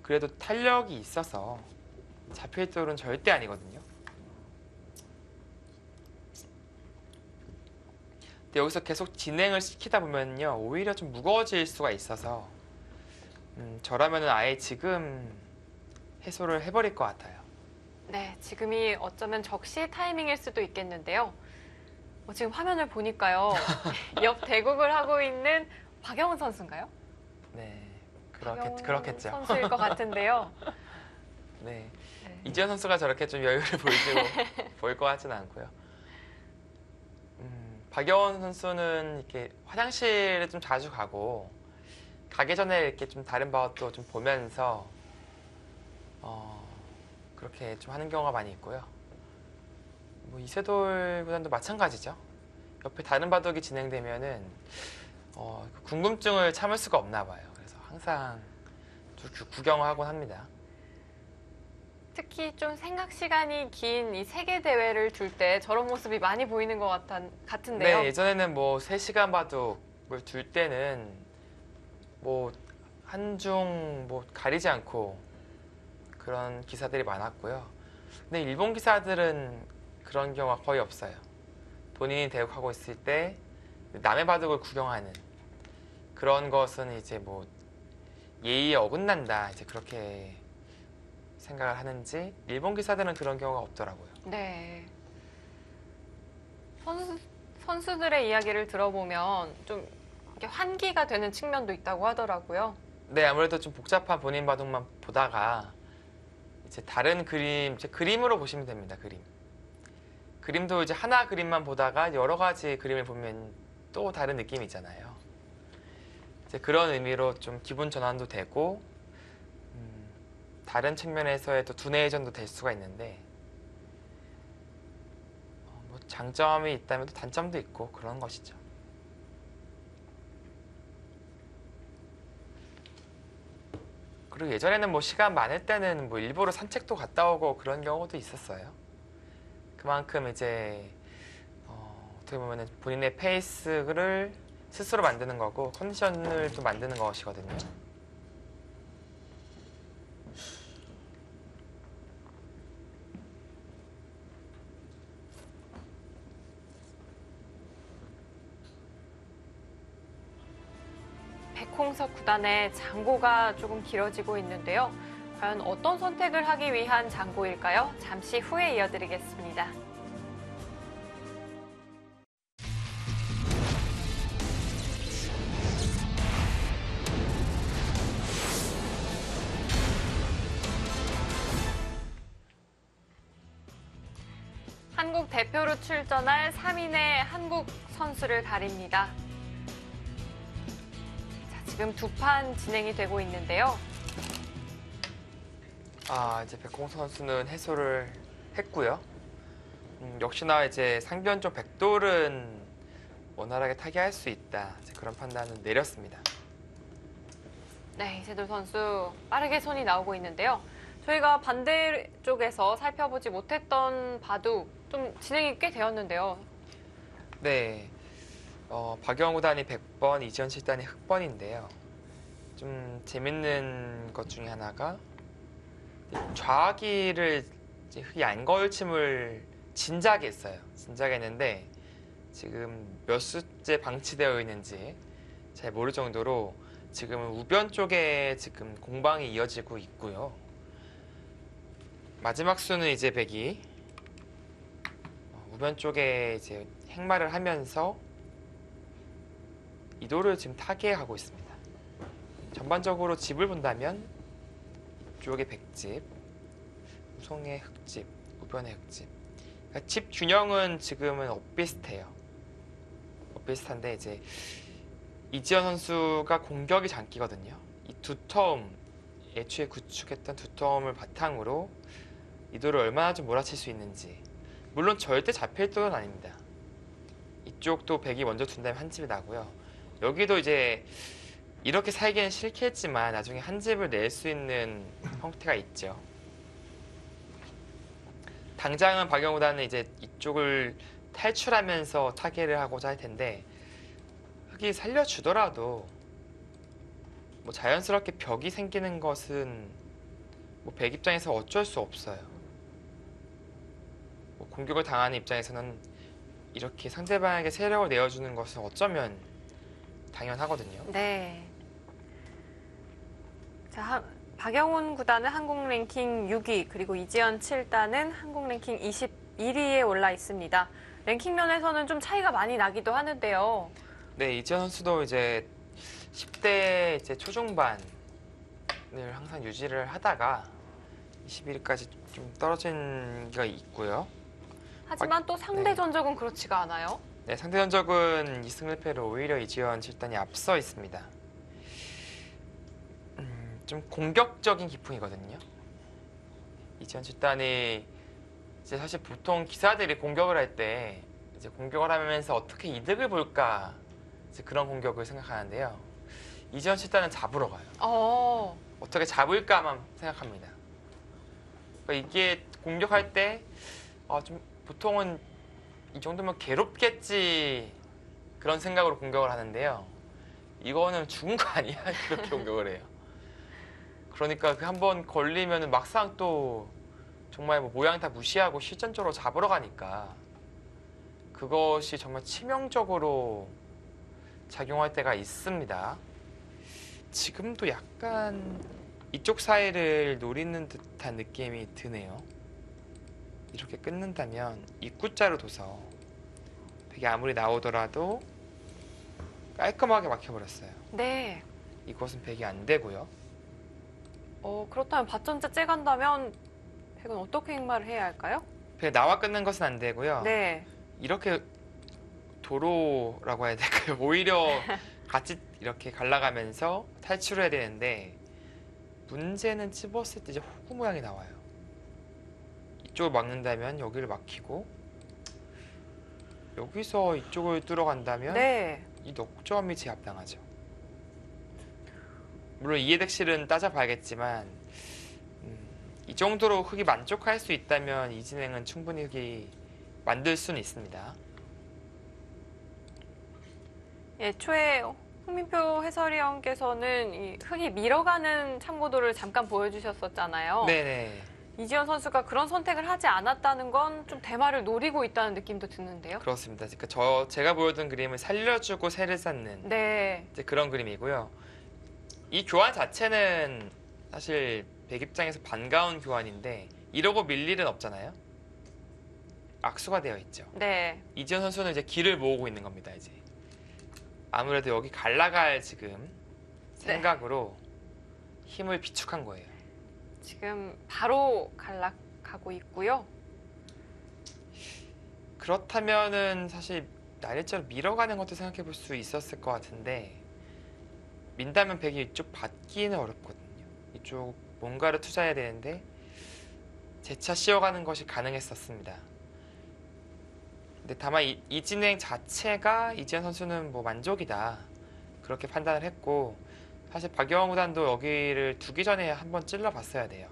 그래도 탄력이 있어서 잡힐 돌은 절대 아니거든요. 근데 여기서 계속 진행을 시키다 보면요, 오히려 좀 무거워질 수가 있어서 저라면은 아예 지금 해소를 해버릴 것 같아요. 네, 지금이 어쩌면 적시의 타이밍일 수도 있겠는데요. 지금 화면을 보니까요. 옆 대국을 하고 있는 박영훈 선수인가요? 네, 박영훈 그렇겠죠. 선수일 것 같은데요. 네. 네. 이지현 선수가 저렇게 좀 여유를 보일 것 같지는 않고요. 박영훈 선수는 이렇게 화장실을 좀 자주 가고, 가기 전에 이렇게 좀 다른 바웃도 좀 보면서 그렇게 좀 하는 경우가 많이 있고요. 뭐 이세돌 구단도 마찬가지죠. 옆에 다른 바둑이 진행되면은 궁금증을 참을 수가 없나 봐요. 그래서 항상 구경하곤 합니다. 특히 좀 생각 시간이 긴 이 세계 대회를 둘 때 저런 모습이 많이 보이는 것 같은데요. 네, 예전에는 뭐 3시간 바둑을 둘 때는 뭐 한중 뭐 가리지 않고 그런 기사들이 많았고요. 근데 일본 기사들은 그런 경우가 거의 없어요. 본인이 대국하고 있을 때 남의 바둑을 구경하는 그런 것은 이제 뭐 예의에 어긋난다, 이제 그렇게 생각을 하는지 일본 기사들은 그런 경우가 없더라고요. 네. 선수들의 이야기를 들어보면 좀 이렇게 환기가 되는 측면도 있다고 하더라고요. 네, 아무래도 좀 복잡한 본인 바둑만 보다가 이제 다른 그림, 이제 그림으로 보시면 됩니다. 그림도 이제 하나 그림만 보다가 여러 가지 그림을 보면 또 다른 느낌이 있잖아요. 이제 그런 의미로 좀 기분 전환도 되고, 다른 측면에서의 또 두뇌 회전도 될 수가 있는데, 뭐 장점이 있다면 또 단점도 있고 그런 것이죠. 그리고 예전에는 뭐 시간 많을 때는 뭐 일부러 산책도 갔다 오고 그런 경우도 있었어요. 그만큼 이제 어떻게 보면 본인의 페이스를 스스로 만드는 거고 컨디션을 또 만드는 것이거든요. 백홍석 구단의 장고가 조금 길어지고 있는데요. 과연 어떤 선택을 하기 위한 장고일까요? 잠시 후에 이어드리겠습니다. 한국 대표로 출전할 3인의 한국 선수를 가립니다. 지금 두 판 진행이 되고 있는데요. 이제 백홍 선수는 해소를 했고요. 역시나 이제 상변쪽 백돌은 원활하게 타개할 수 있다. 이제 그런 판단을 내렸습니다. 네, 이세돌 선수 빠르게 손이 나오고 있는데요. 저희가 반대쪽에서 살펴보지 못했던 바둑 좀 진행이 꽤 되었는데요. 네, 박영호 구단이 100번, 이지현 7단이 흑번인데요. 좀 재밌는 것 중에 하나가 좌기를 이제 흑이 안 걸침을 진작에 했어요. 진작에 했는데 지금 몇 수째 방치되어 있는지 잘 모를 정도로 지금은 우변 쪽에 지금 공방이 이어지고 있고요. 마지막 수는 이제 백이 우변 쪽에 이제 행마를 하면서 이도를 지금 타개하고 있습니다. 전반적으로 집을 본다면 이쪽에 백집, 우성의 흑집, 우변의 흑집. 그러니까 집 균형은 지금은 엇비슷해요. 엇비슷한데 이제 이지현 선수가 공격이 장기거든요. 이 두 텀, 애초에 구축했던 두 텀을 바탕으로 이도를 얼마나 좀 몰아칠 수 있는지. 물론 절대 잡힐 도는 아닙니다. 이쪽도 백이 먼저 둔다면 한 집이 나고요. 여기도 이제 이렇게 살기는 싫겠지만 나중에 한 집을 낼 수 있는 형태가 있죠. 당장은 박영호단은 이제 이쪽을 탈출하면서 타개를 하고자 할 텐데 흑이 살려주더라도 뭐 자연스럽게 벽이 생기는 것은 뭐 백 입장에서 어쩔 수 없어요. 뭐 공격을 당하는 입장에서는 이렇게 상대방에게 세력을 내어주는 것은 어쩌면 당연하거든요. 네. 자, 박영훈 구단은 한국 랭킹 6위, 그리고 이지연 7단은 한국 랭킹 21위에 올라 있습니다. 랭킹 면에서는 좀 차이가 많이 나기도 하는데요. 네, 이지현 선수도 이제 10대 이제 초중반을 항상 유지를 하다가 21위까지 좀 떨어진 게 있고요. 하지만 또 상대 전적은 그렇지가 않아요. 네, 상대 전적은 2승 1패로 오히려 이지현 7단이 앞서 있습니다. 좀 공격적인 기풍이거든요. 이지현 7단이 이제 사실 보통 기사들이 공격을 할 때 이제 공격을 하면서 어떻게 이득을 볼까 이제 그런 공격을 생각하는데요. 이지현 7단은 잡으러 가요. 어떻게 잡을까만 생각합니다. 그러니까 이게 공격할 때 좀 보통은 이 정도면 괴롭겠지 그런 생각으로 공격을 하는데요. 이거는 죽은 거 아니야? 그렇게 공격을 해요. 그러니까 그 한번 걸리면 막상 또 정말 뭐 모양 다 무시하고 실전적으로 잡으러 가니까 그것이 정말 치명적으로 작용할 때가 있습니다. 지금도 약간 이쪽 사이를 노리는 듯한 느낌이 드네요. 이렇게 끊는다면 입구자로 둬서 백이 아무리 나오더라도 깔끔하게 막혀버렸어요. 네. 이것은 백이 안 되고요. 그렇다면 밭전자 째간다면 백은 어떻게 행마를 해야 할까요? 백이 나와 끊는 것은 안 되고요. 네. 이렇게 도로라고 해야 될까요? 오히려 같이 이렇게 갈라가면서 탈출을 해야 되는데 문제는 찝었을 때 이제 호구 모양이 나와요. 이쪽을 막는다면 여기를 막히고 여기서 이쪽을 뚫어간다면 네. 이 녹점이 제압당하죠. 물론 이해득실은 따져봐야겠지만 이 정도로 흑이 만족할 수 있다면 이 진행은 충분히 흑이 만들 수는 있습니다. 애초에 홍민표 해설위원께서는 이 흑이 밀어가는 참고도를 잠깐 보여주셨었잖아요. 네네. 이지현 선수가 그런 선택을 하지 않았다는 건 좀 대마를 노리고 있다는 느낌도 드는데요. 그렇습니다. 그러니까 제가 보여준 그림은 살려주고 새를 쌓는 네. 이제 그런 그림이고요. 이 교환 자체는 사실 백 입장에서 반가운 교환인데 이러고 밀 일은 없잖아요. 악수가 되어 있죠. 네. 이지현 선수는 이제 길을 모으고 있는 겁니다. 이제 아무래도 여기 갈라갈 지금 생각으로 힘을 비축한 거예요. 지금 바로 갈락하고 있고요. 그렇다면은 사실 날일자로 밀어가는 것도 생각해 볼 수 있었을 것 같은데 민다면 백이 이쪽 받기는 어렵거든요. 이쪽 뭔가를 투자해야 되는데 재차 씌워가는 것이 가능했었습니다. 근데 다만 이 진행 자체가 이지현 선수는 뭐 만족이다 그렇게 판단을 했고, 사실 박영원 구단도 여기를 두기 전에 한번 찔러봤어야 돼요.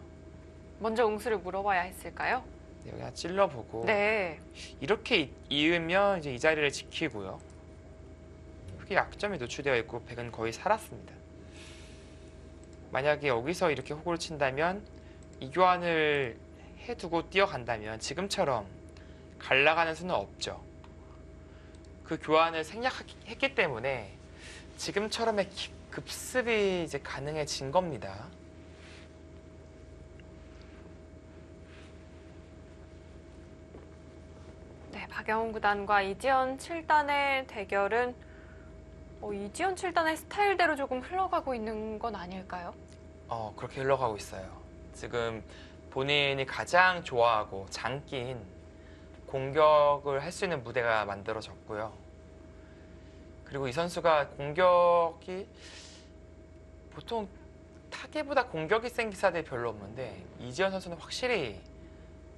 먼저 응수를 물어봐야 했을까요? 네, 여기 찔러보고 네. 이렇게 이으면 이제 이 자리를 지키고요. 크게 약점이 노출되어 있고 백은 거의 살았습니다. 만약에 여기서 이렇게 호구를 친다면 이 교환을 해두고 뛰어간다면 지금처럼 갈라가는 수는 없죠. 그 교환을 생략했기 때문에 지금처럼의 급습이 이제 가능해진 겁니다. 네, 박영훈 구단과 이지현 7단의 대결은 이지현 7단의 스타일대로 조금 흘러가고 있는 건 아닐까요? 그렇게 흘러가고 있어요. 지금 본인이 가장 좋아하고 장기인 공격을 할 수 있는 무대가 만들어졌고요. 그리고 이 선수가 공격이 보통 타계보다 공격이 센 기사들이 별로 없는데 이지현 선수는 확실히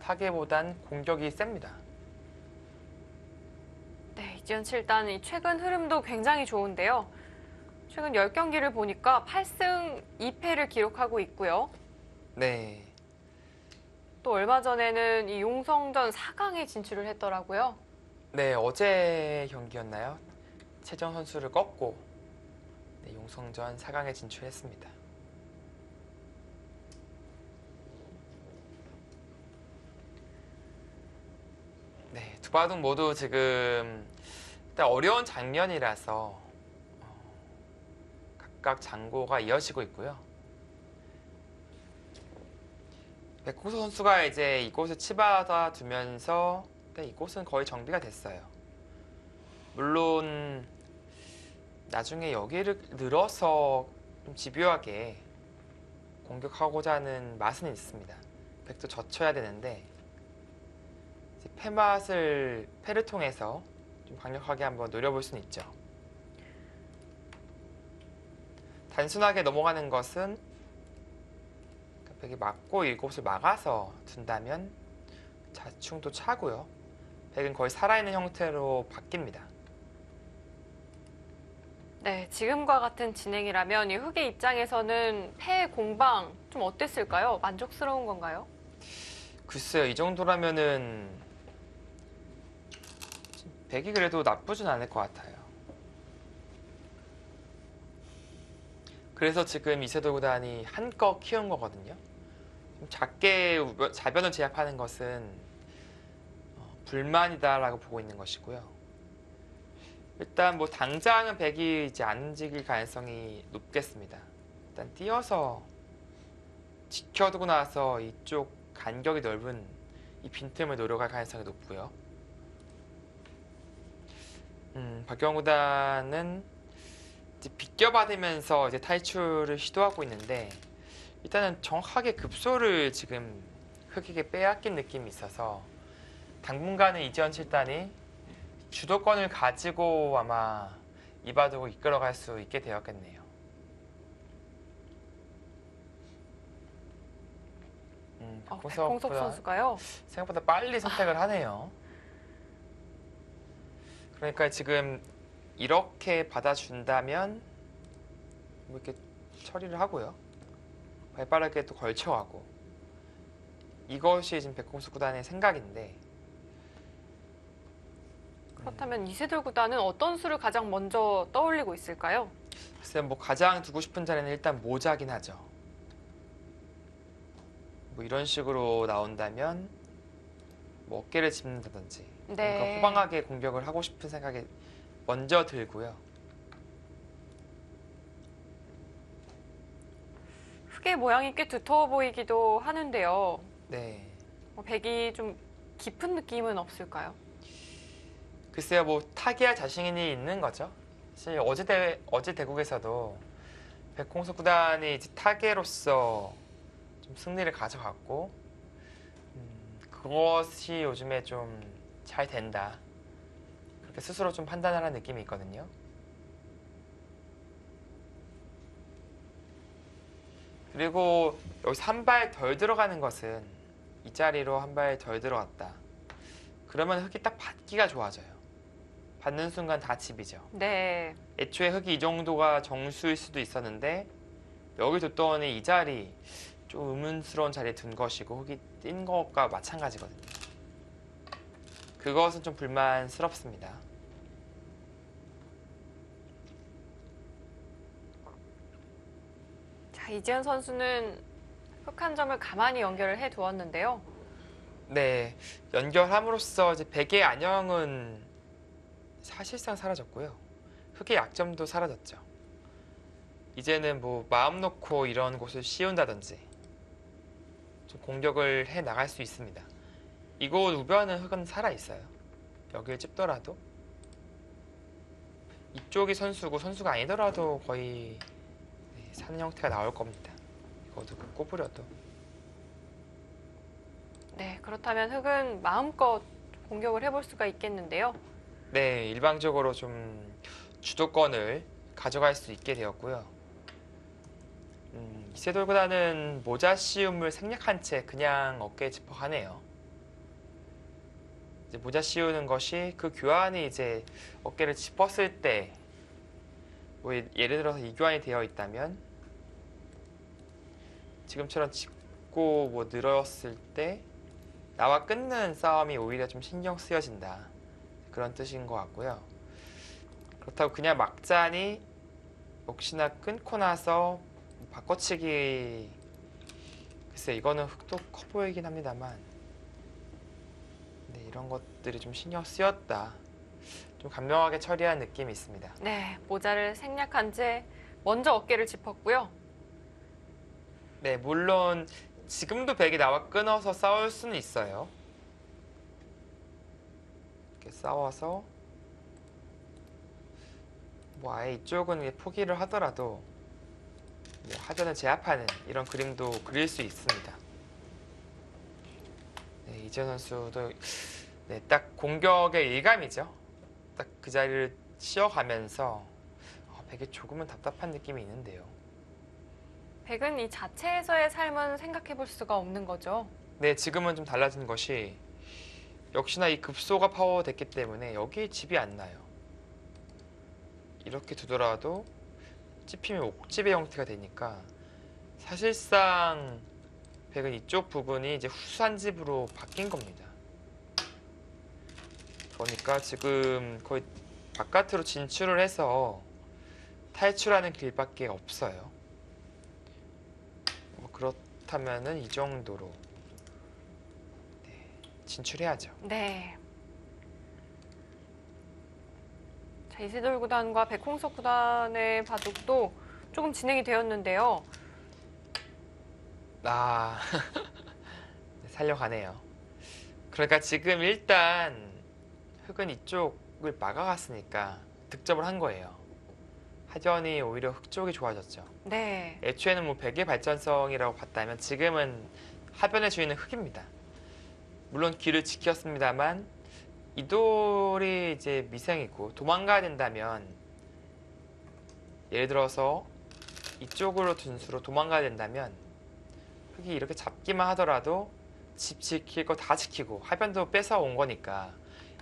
타계보단 공격이 셉니다. 네, 이지현 7단 이 최근 흐름도 굉장히 좋은데요. 최근 10경기를 보니까 8승 2패를 기록하고 있고요. 네. 또 얼마 전에는 이 용성전 4강에 진출을 했더라고요. 네, 어제 경기였나요? 최정 선수를 꺾고 네, 용성전 4강에 진출했습니다. 네, 두 바둑 모두 지금 일단 어려운 장면이라서 각각 장고가 이어지고 있고요. 백호서 선수가 이제 이곳을 치받아 두면서 이곳은 거의 정비가 됐어요. 물론 나중에 여기를 늘어서 좀 집요하게 공격하고자 하는 맛은 있습니다. 백도 젖혀야 되는데 이제 패를 통해서 좀 강력하게 한번 노려볼 수는 있죠. 단순하게 넘어가는 것은 백이 맞고 이곳을 막아서 둔다면 자충도 차고요. 백은 거의 살아있는 형태로 바뀝니다. 네, 지금과 같은 진행이라면 이 흑의 입장에서는 패 공방 좀 어땠을까요? 만족스러운 건가요? 글쎄요, 이 정도라면은 백이 그래도 나쁘진 않을 것 같아요. 그래서 지금 이세돌 구단이 한껏 키운 거거든요. 좀 작게 자변을 제압하는 것은 불만이다라고 보고 있는 것이고요. 일단 뭐 당장은 백이 이제 안 움직일 가능성이 높겠습니다. 일단 뛰어서 지켜두고 나서 이쪽 간격이 넓은 이 빈틈을 노려갈 가능성이 높고요. 박경원 구단은 이제 비껴받으면서 이제 탈출을 시도하고 있는데 일단은 정확하게 급소를 지금 흑에게 빼앗긴 느낌이 있어서 당분간은 이지현 7단이 주도권을 가지고 아마 이 바둑을 이끌어갈 수 있게 되었겠네요. 백홍석 선수가요? 생각보다 빨리 선택을 하네요. 그러니까 지금 이렇게 받아준다면 뭐 이렇게 처리를 하고요. 발빠르게 또 걸쳐가고 이것이 지금 백홍석 구단의 생각인데 그렇다면 이세돌 구단은 어떤 수를 가장 먼저 떠올리고 있을까요? 글쎄 뭐 가장 두고 싶은 자리는 일단 모자긴 하죠. 뭐 이런 식으로 나온다면 뭐 어깨를 짚는다든지 네. 그러니까 호방하게 공격을 하고 싶은 생각이 먼저 들고요. 흑의 모양이 꽤 두터워 보이기도 하는데요. 네. 백이 좀 깊은 느낌은 없을까요? 글쎄요, 뭐 타기할 자신이 있는 거죠. 사실 어제 대국에서도 백홍석 구단이 이제 타계로서 좀 승리를 가져갔고 그것이 요즘에 좀 잘 된다. 그렇게 스스로 좀 판단을 하는 느낌이 있거든요. 그리고 여기서 한 발 덜 들어가는 것은 이 자리로 한 발 덜 들어갔다. 그러면 흙이 딱 받기가 좋아져요. 받는 순간 다 집이죠. 네. 애초에 흙이 이 정도가 정수일 수도 있었는데 여기 뒀더니 이 자리 좀 의문스러운 자리에 둔 것이고 흙이 뛴 것과 마찬가지거든요. 그것은 좀 불만스럽습니다. 자, 이지현 선수는 흙 한 점을 가만히 연결을 해 두었는데요. 네, 연결함으로써 이제 백의 안형은 사실상 사라졌고요. 흙의 약점도 사라졌죠. 이제는 뭐 마음 놓고 이런 곳을 씌운다든지 좀 공격을 해 나갈 수 있습니다. 이곳 우변은 흙은 살아 있어요. 여길 찝더라도 이쪽이 선수고 선수가 아니더라도 거의 사는 형태가 나올 겁니다. 이것도 꼬부려도. 네, 그렇다면 흙은 마음껏 공격을 해볼 수가 있겠는데요. 네, 일방적으로 좀 주도권을 가져갈 수 있게 되었고요. 이세돌보다는 모자 씌움을 생략한 채 그냥 어깨에 짚어가네요. 이제 모자 씌우는 것이 그 교환이 이제 어깨를 짚었을 때, 뭐 예를 들어서 이 교환이 되어 있다면 지금처럼 짚고 뭐 늘었을 때 나와 끊는 싸움이 오히려 좀 신경 쓰여진다. 그런 뜻인 것 같고요. 그렇다고 그냥 막자니 혹시나 끊고 나서 바꿔치기, 글쎄 이거는 흙도 커 보이긴 합니다만 네, 이런 것들이 좀 신경 쓰였다. 좀 간명하게 처리한 느낌이 있습니다. 네, 모자를 생략한 채 먼저 어깨를 짚었고요. 네, 물론 지금도 백이 나와 끊어서 싸울 수는 있어요. 이렇게 싸워서 뭐 아예 이쪽은 포기를 하더라도 뭐 하전을 제압하는 이런 그림도 그릴 수 있습니다. 네, 이재현 선수도 네, 딱 공격의 일감이죠. 딱 그 자리를 쉬어가면서 백이 조금은 답답한 느낌이 있는데요. 백은 이 자체에서의 삶은 생각해 볼 수가 없는 거죠. 네, 지금은 좀 달라진 것이 역시나 이 급소가 파워됐기 때문에 여기 집이 안 나요. 이렇게 두더라도 찝히면 옥집의 형태가 되니까 사실상 백은 이쪽 부분이 이제 후수한 집으로 바뀐 겁니다. 그러니까 지금 거의 바깥으로 진출을 해서 탈출하는 길밖에 없어요. 뭐 그렇다면은 이 정도로 진출해야죠. 네. 자, 이세돌 구단과 백홍석 구단의 바둑도 조금 진행이 되었는데요. 살려가네요. 그러니까 지금 일단 흙은 이쪽을 막아갔으니까 득점을 한 거예요. 하전이 오히려 흙 쪽이 좋아졌죠. 네. 애초에는 뭐 백의 발전성이라고 봤다면 지금은 하변의 주인은 흙입니다. 물론 길을 지켰습니다만 이 돌이 이제 미생이고 도망가야 된다면 예를 들어서 이쪽으로 둔수로 도망가야 된다면 흙이 이렇게 잡기만 하더라도 집 지킬 거 다 지키고 하변도 뺏어온 거니까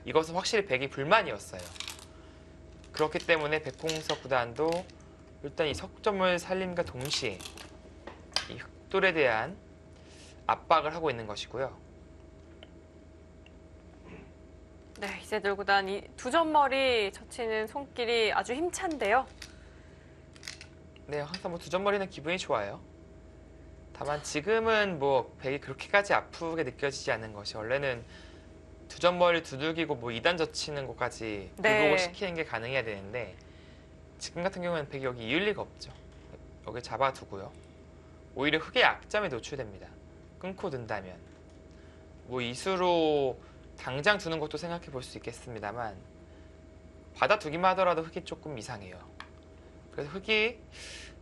이것은 확실히 백이 불만이었어요. 그렇기 때문에 백홍석 구단도 일단 이 석점을 살림과 동시에 이 흑돌에 대한 압박을 하고 있는 것이고요. 네, 이세돌 구단 이 두 점머리 젖히는 손길이 아주 힘찬데요. 네, 항상 뭐 두점머리는 기분이 좋아요. 다만 지금은 뭐 백이 그렇게까지 아프게 느껴지지 않는 것이 원래는 두점머리 두들기고 뭐 2단 젖히는 것까지 네. 굴복을 시키는 게 가능해야 되는데 지금 같은 경우에는 백이 여기 이을 리가 없죠. 여기 잡아두고요. 오히려 흙의 약점에 노출됩니다. 끊고 둔다면 뭐 이수로 당장 두는 것도 생각해 볼 수 있겠습니다만 받아두기만 하더라도 흙이 조금 이상해요. 그래서 흙이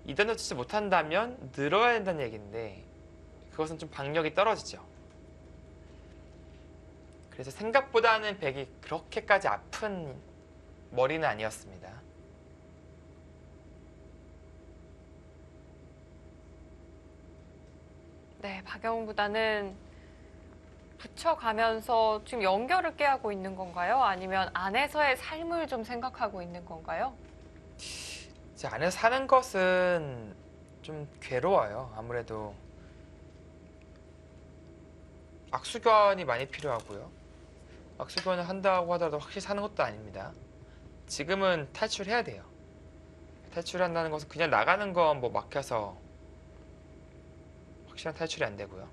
2단 젖히지 못한다면 늘어야 된다는 얘기인데 그것은 좀 박력이 떨어지죠. 그래서 생각보다는 백이 그렇게까지 아픈 머리는 아니었습니다. 네, 박영훈 구단은 붙여가면서 지금 연결을 깨하고 있는 건가요? 아니면 안에서의 삶을 좀 생각하고 있는 건가요? 이제 안에서 사는 것은 좀 괴로워요. 아무래도 악수견이 많이 필요하고요. 악수견을 한다고 하더라도 확실히 사는 것도 아닙니다. 지금은 탈출해야 돼요. 탈출한다는 것은 그냥 나가는 건 뭐 막혀서 확실한 탈출이 안 되고요.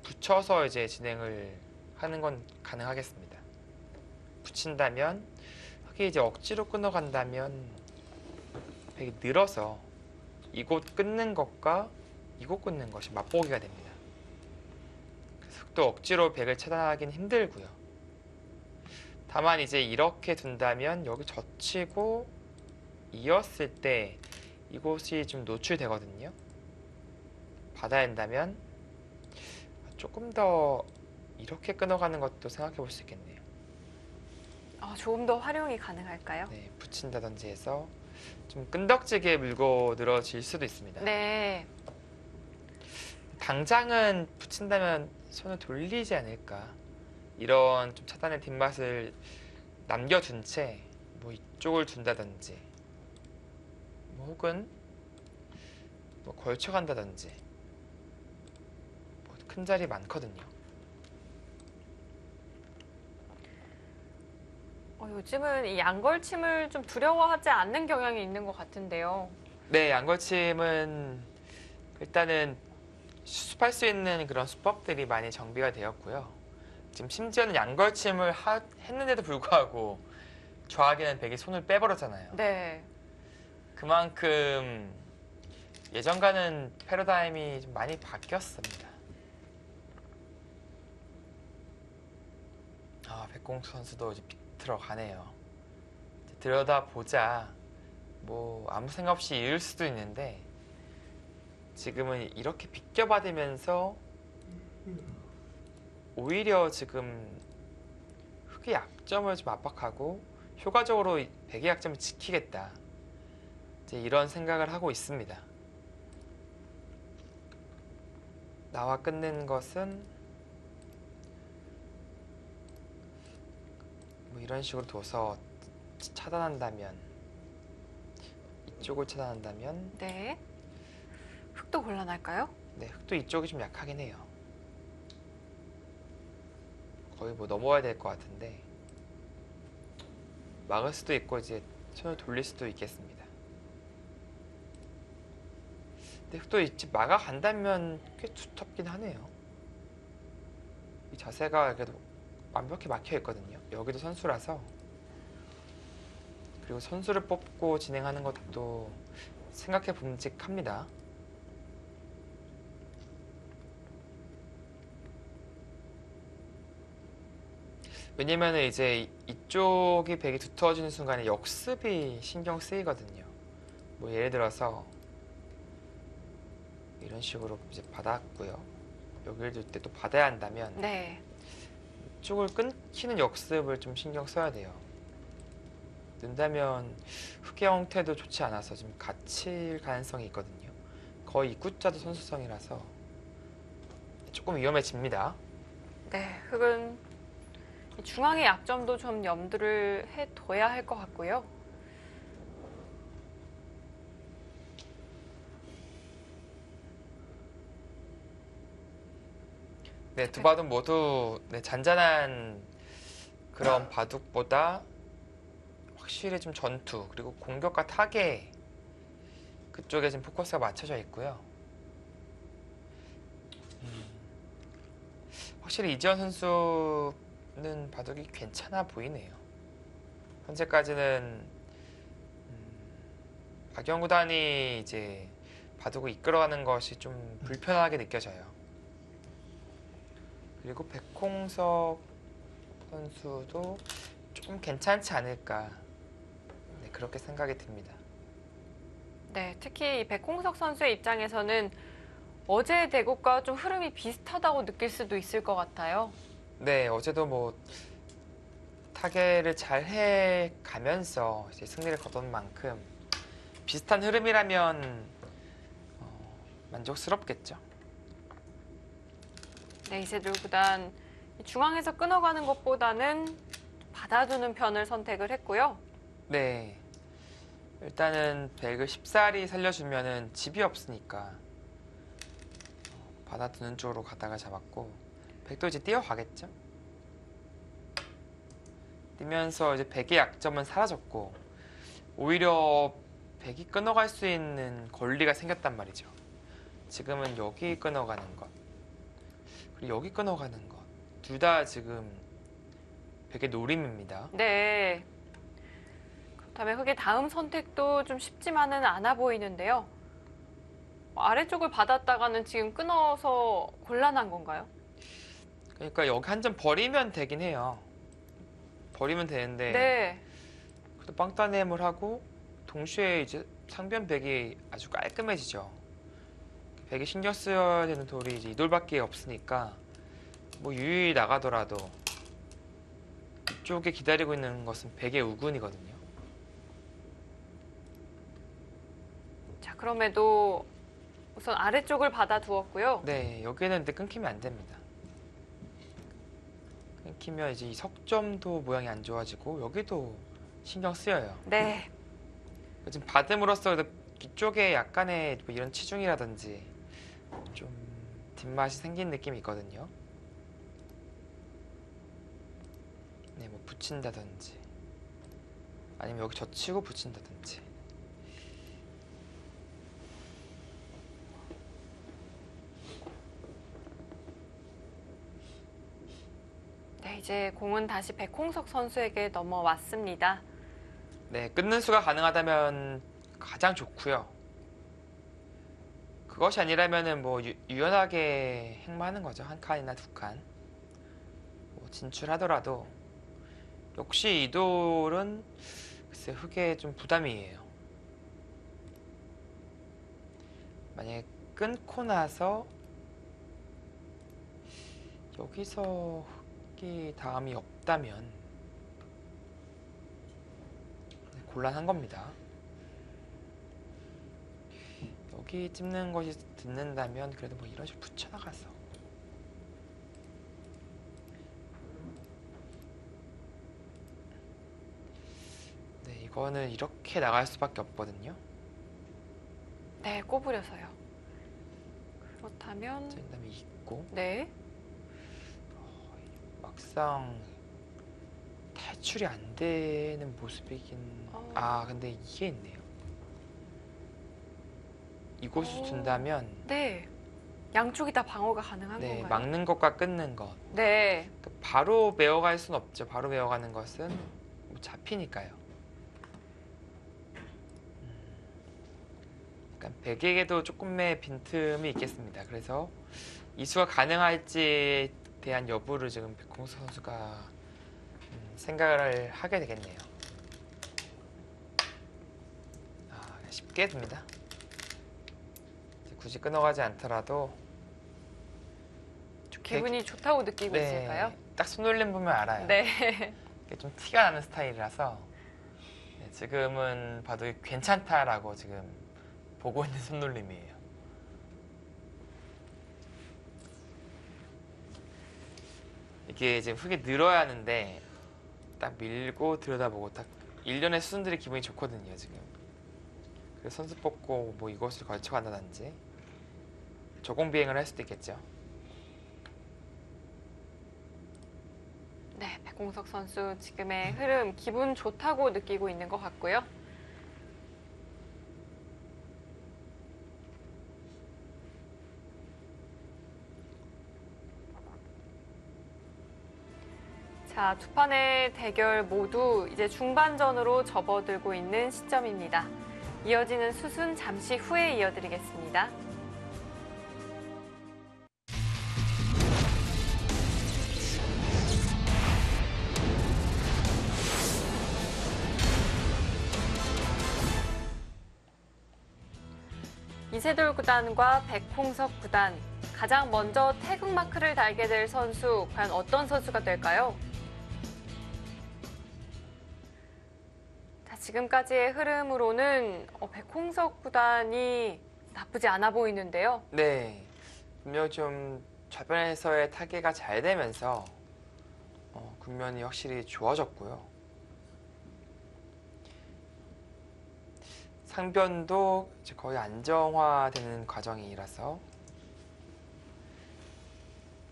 붙여서 이제 진행을 하는 건 가능하겠습니다. 붙인다면, 그게 이제 억지로 끊어간다면 되게 늘어서 이곳 끊는 것과 이곳 끊는 것이 맛보기가 됩니다. 그래서 또 억지로 백을 차단하기는 힘들고요. 다만 이제 이렇게 둔다면 여기 젖히고 이었을 때 이곳이 좀 노출되거든요. 받아야 한다면 조금 더 이렇게 끊어가는 것도 생각해 볼 수 있겠네요. 조금 더 활용이 가능할까요? 네, 붙인다든지 해서 좀 끈덕지게 물고 늘어질 수도 있습니다. 네. 당장은 붙인다면 손을 돌리지 않을까. 이런 좀 차단의 뒷맛을 남겨둔 채 뭐 이쪽을 둔다든지 뭐 혹은 뭐 걸쳐간다든지 뭐 큰 자리 많거든요. 요즘은 이 양걸침을 좀 두려워하지 않는 경향이 있는 것 같은데요. 네, 양걸침은 일단은 수습할 수 있는 그런 수법들이 많이 정비가 되었고요. 지금 심지어는 양걸침을 했는데도 불구하고 좌하기는 백이 손을 빼버렸잖아요. 네. 그만큼 예전과는 패러다임이 좀 많이 바뀌었습니다. 백공수 선수도 이제 들어가네요. 들여다보자 뭐 아무 생각 없이 이을 수도 있는데 지금은 이렇게 비껴받으면서 오히려 지금 흑의 약점을 좀 압박하고 효과적으로 백의 약점을 지키겠다. 이제 이런 생각을 하고 있습니다. 나와 끊는 것은 뭐 이런 식으로 둬서 차단한다면, 이쪽을 차단한다면, 네. 흑도 곤란할까요? 네, 흑도 이쪽이 좀 약하긴 해요. 거의 뭐 넘어야 될 것 같은데 막을 수도 있고 이제 손을 돌릴 수도 있겠습니다. 근데 흑도 이제 막아간다면 꽤 두텁긴 하네요. 이 자세가 그래도 완벽히 막혀 있거든요. 여기도 선수라서. 그리고 선수를 뽑고 진행하는 것도 생각해 봄직합니다. 왜냐면 이제 이쪽이 백이 두터워지는 순간에 역습이 신경 쓰이거든요. 뭐 예를 들어서 이런 식으로 이제 받았고요. 여기를 둘 때 또 받아야 한다면 네. 이쪽을 끊기는 역습을 좀 신경 써야 돼요. 는다면 흑의 형태도 좋지 않아서 지금 갇힐 가능성이 있거든요. 거의 입구자도 선수성이라서 조금 위험해집니다. 네. 흑은 중앙의 약점도 좀 염두를 해둬야 할 것 같고요. 네, 두 바둑 모두 잔잔한 그런 바둑보다 확실히 좀 전투 그리고 공격과 타겟 그쪽에 지금 포커스가 맞춰져 있고요. 확실히 이지현 선수는 바둑이 괜찮아 보이네요. 현재까지는 박영 구단이 이제 바둑을 이끌어가는 것이 좀 불편하게 느껴져요. 그리고 백홍석 선수도 조금 괜찮지 않을까 그렇게 생각이 듭니다. 네, 특히 이 백홍석 선수의 입장에서는 어제 대국과 좀 흐름이 비슷하다고 느낄 수도 있을 것 같아요. 네, 어제도 뭐 타겟을 잘 해가면서 이제 승리를 거둔 만큼 비슷한 흐름이라면 만족스럽겠죠. 네, 이세돌 구단 중앙에서 끊어가는 것보다는 받아두는 편을 선택을 했고요. 네. 일단은 백을 쉽사리 살려주면은 집이 없으니까 받아두는 쪽으로 가다가 잡았고, 백도 이제 뛰어가겠죠. 뛰면서 이제 백의 약점은 사라졌고, 오히려 백이 끊어갈 수 있는 권리가 생겼단 말이죠. 지금은 여기 끊어가는 것, 그리고 여기 끊어가는 것, 둘 다 지금 백의 노림입니다. 네. 그렇다면 흑의 다음 선택도 좀 쉽지만은 않아 보이는데요. 아래쪽을 받았다가는 지금 끊어서 곤란한 건가요? 그러니까 여기 한 점 버리면 되긴 해요. 버리면 되는데, 네. 그래도 빵따냄을 하고 동시에 이제 상변 백이 아주 깔끔해지죠. 백이 신경 써야 되는 돌이 이제 이 돌밖에 없으니까 뭐 유유히 나가더라도 이쪽에 기다리고 있는 것은 백의 우군이거든요. 자, 그럼에도 우선 아래쪽을 받아두었고요. 네, 여기는 근데 끊기면 안 됩니다. 끊기면 이제 이 석점도 모양이 안 좋아지고 여기도 신경 쓰여요. 네. 지금 받음으로써 뒤쪽에 약간의 뭐 이런 치중이라든지 좀 뒷맛이 생긴 느낌이 있거든요. 네, 뭐 붙인다든지 아니면 여기 젖히고 붙인다든지. 네, 이제 공은 다시 백홍석 선수에게 넘어왔습니다. 네, 끊는 수가 가능하다면 가장 좋고요. 그것이 아니라면은 뭐 유연하게 행마하는 거죠. 한 칸이나 두 칸. 뭐 진출하더라도 역시 이 돌은 글쎄 흑에 좀 부담이에요. 만약에 끊고 나서 여기서 흑이 다음이 없다면 곤란한 겁니다. 여기 찝는 것이 듣는다면 그래도 뭐 이런 식으로 붙여나가서 네, 이거는 이렇게 나갈 수밖에 없거든요. 네, 꼬부려서요. 그렇다면 자, 그다음에 있고 네. 막상 탈출이 안 되는 모습이긴 근데 이게 있네요. 이곳을 둔다면 네. 양쪽이 다 방어가 가능한 네, 건가요? 막는 것과 끊는 것 네. 바로 메어갈 수는 없죠. 바로 메어가는 것은 뭐 잡히니까요. 약간 백에게도 조금의 빈틈이 있겠습니다. 그래서 이수가 가능할지에 대한 여부를 지금 백홍석 선수가 생각을 하게 되겠네요. 쉽게 됩니다. 굳이 끊어가지 않더라도 기분이 좋다고 느끼고 있을까요? 딱 손놀림 보면 알아요. 네. 이게 좀 티가 나는 스타일이라서 네, 지금은 봐도 괜찮다라고 지금 보고 있는 손놀림이에요. 이게 지금 흙이 늘어야 하는데 딱 밀고 들여다보고 딱 일련의 수순들이 기분이 좋거든요 지금. 그래서 선수 뽑고 뭐 이것을 걸쳐간다든지 저공 비행을 할 수도 있겠죠. 네, 백홍석 선수 지금의 흐름 기분 좋다고 느끼고 있는 것 같고요. 자, 두 판의 대결 모두 이제 중반전으로 접어들고 있는 시점입니다. 이어지는 수순 잠시 후에 이어드리겠습니다. 이세돌 구단과 백홍석 구단, 가장 먼저 태극마크를 달게 될 선수, 과연 어떤 선수가 될까요? 자, 지금까지의 흐름으로는 백홍석 구단이 나쁘지 않아 보이는데요. 네, 분명 좀 좌변에서의 타개가 잘 되면서 국면이 확실히 좋아졌고요. 상변도 이제 거의 안정화되는 과정이라서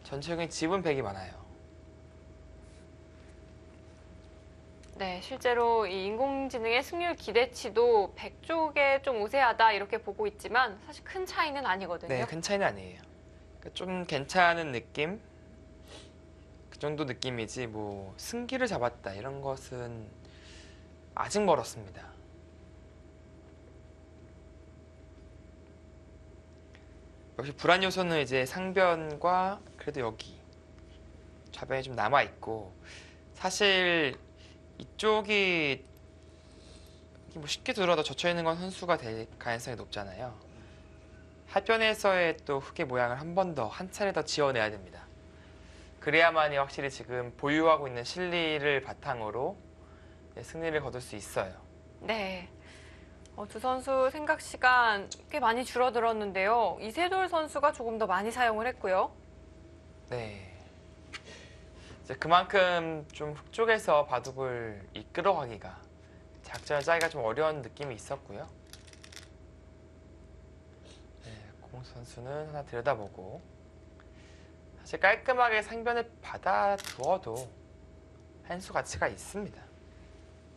전체적인 지분 백이 많아요. 네, 실제로 이 인공지능의 승률 기대치도 100 쪽에 좀 우세하다 이렇게 보고 있지만 사실 큰 차이는 아니거든요. 네, 큰 차이는 아니에요. 그러니까 좀 괜찮은 느낌? 그 정도 느낌이지 뭐 승기를 잡았다 이런 것은 아직 멀었습니다. 역시 불안 요소는 이제 상변과 그래도 여기 좌변이 좀 남아 있고 사실 이쪽이 뭐 쉽게 들어도 젖혀 있는 건 선수가 될 가능성이 높잖아요. 하변에서의 또 흙의 모양을 한 번 더 한 차례 더 지어내야 됩니다. 그래야만이 확실히 지금 보유하고 있는 실리를 바탕으로 승리를 거둘 수 있어요. 네. 두 선수 생각 시간 꽤 많이 줄어들었는데요. 이세돌 선수가 조금 더 많이 사용을 했고요. 네. 이제 그만큼 좀 흙 쪽에서 바둑을 이끌어가기가 작전을 짜기가 좀 어려운 느낌이 있었고요. 네, 공 선수는 하나 들여다보고 사실 깔끔하게 상변을 받아두어도 한 수 가치가 있습니다.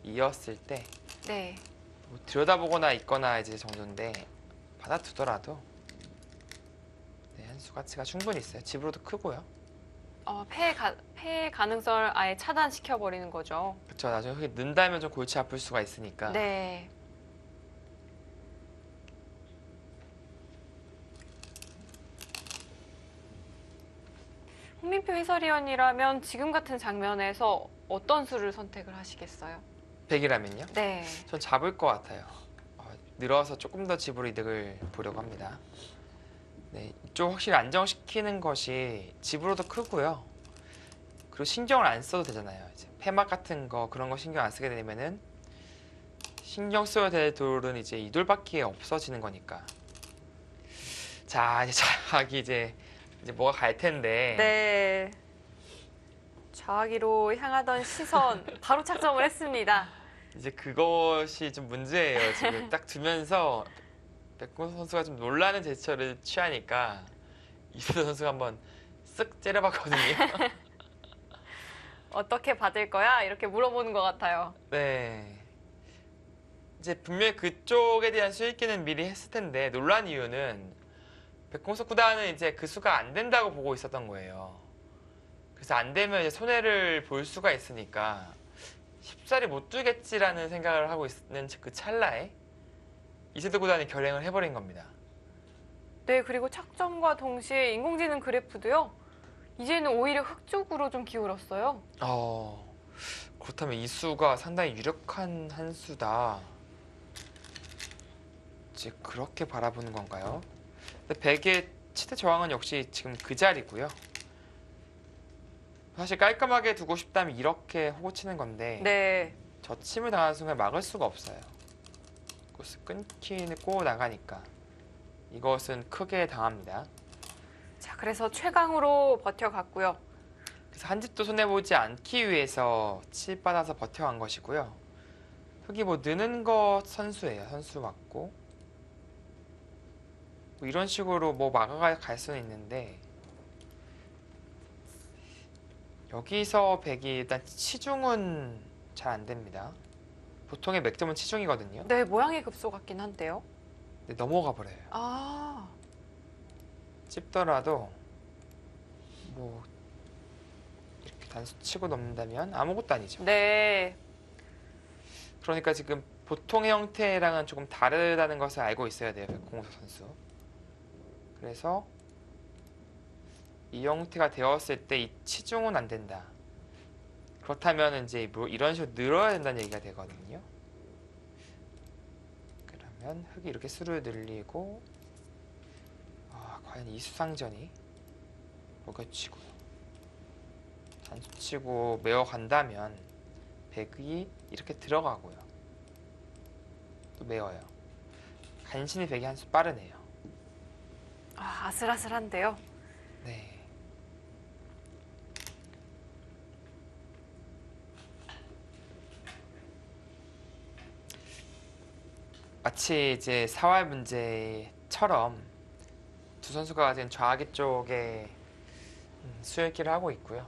이었을 때 네. 뭐 들여다보거나 있거나 이제 정도인데 받아두더라도 네, 한 수 가치가 충분히 있어요. 집으로도 크고요. 패의 가능성을 아예 차단시켜버리는 거죠. 그렇죠. 나중에 흙이 는다면 좀 골치 아플 수가 있으니까. 네. 홍민표 해설위원이라면 지금 같은 장면에서 어떤 수를 선택을 하시겠어요? 100이라면요? 네. 전 잡을 것 같아요. 늘어서 조금 더 집으로 이득을 보려고 합니다. 네, 이쪽 확실히 안정시키는 것이 집으로도 크고요. 그리고 신경을 안 써도 되잖아요. 이제 패막 같은 거 그런 거 신경 안 쓰게 되면은 신경 써야 될 돌은 이제 이 돌밖에 없어지는 거니까. 자, 이제 자기 이제 뭐가 갈 텐데. 네. 좌기로 향하던 시선 바로 착점을 했습니다. 이제 그것이 좀 문제예요. 지금 딱 두면서 백호 선수가 좀 놀라는 제스처를 취하니까 이세돌 선수가 한번 쓱 째려봤거든요. 어떻게 받을 거야? 이렇게 물어보는 것 같아요. 네. 이제 분명히 그쪽에 대한 수익기는 미리 했을 텐데 놀란 이유는 백홍석 구단은 이제 그 수가 안 된다고 보고 있었던 거예요. 그래서 안 되면 이제 손해를 볼 수가 있으니까 쉽사리 못 두겠지라는 생각을 하고 있는 그 찰나에 이세돌 구단이 결행을 해버린 겁니다. 네, 그리고 착점과 동시에 인공지능 그래프도요. 이제는 오히려 흙 쪽으로 좀 기울었어요. 그렇다면 이 수가 상당히 유력한 한 수다. 이제 그렇게 바라보는 건가요? 근데 백의 치대 저항은 역시 지금 그 자리고요. 사실 깔끔하게 두고 싶다면 이렇게 호구 치는 건데 네. 저침을 당하는 순간 막을 수가 없어요. 그것을 끊기고 나가니까 이것은 크게 당합니다. 자, 그래서 최강으로 버텨갔고요. 그래서 한 집도 손해보지 않기 위해서 칠받아서 버텨간 것이고요. 흙이 뭐 느는 것 선수예요. 선수 맞고 뭐 이런 식으로 뭐 막아갈 수는 있는데 여기서 백이 일단 치중은 잘 안 됩니다. 보통의 맥점은 치중이거든요. 네, 모양의 급소 같긴 한데요. 근데 넘어가 버려요. 아, 찝더라도 뭐 이렇게 단수 치고 넘는다면 아무것도 아니죠. 네. 그러니까 지금 보통의 형태랑은 조금 다르다는 것을 알고 있어야 돼요. 백홍석 선수. 그래서 이 형태가 되었을 때 이 치중은 안 된다. 그렇다면 이제 뭐 이런 식으로 늘어야 된다는 얘기가 되거든요. 그러면 흙이 이렇게 수를 늘리고 과연 이 수상전이 먹여치고요. 단수치고 메어간다면 백이 이렇게 들어가고요. 또 메어요. 간신히 백이 한 수 빠르네요. 아, 아슬아슬한데요. 네. 마치 이제 사활 문제처럼 두 선수가 가진 좌기 쪽에 수혈기를 하고 있고요.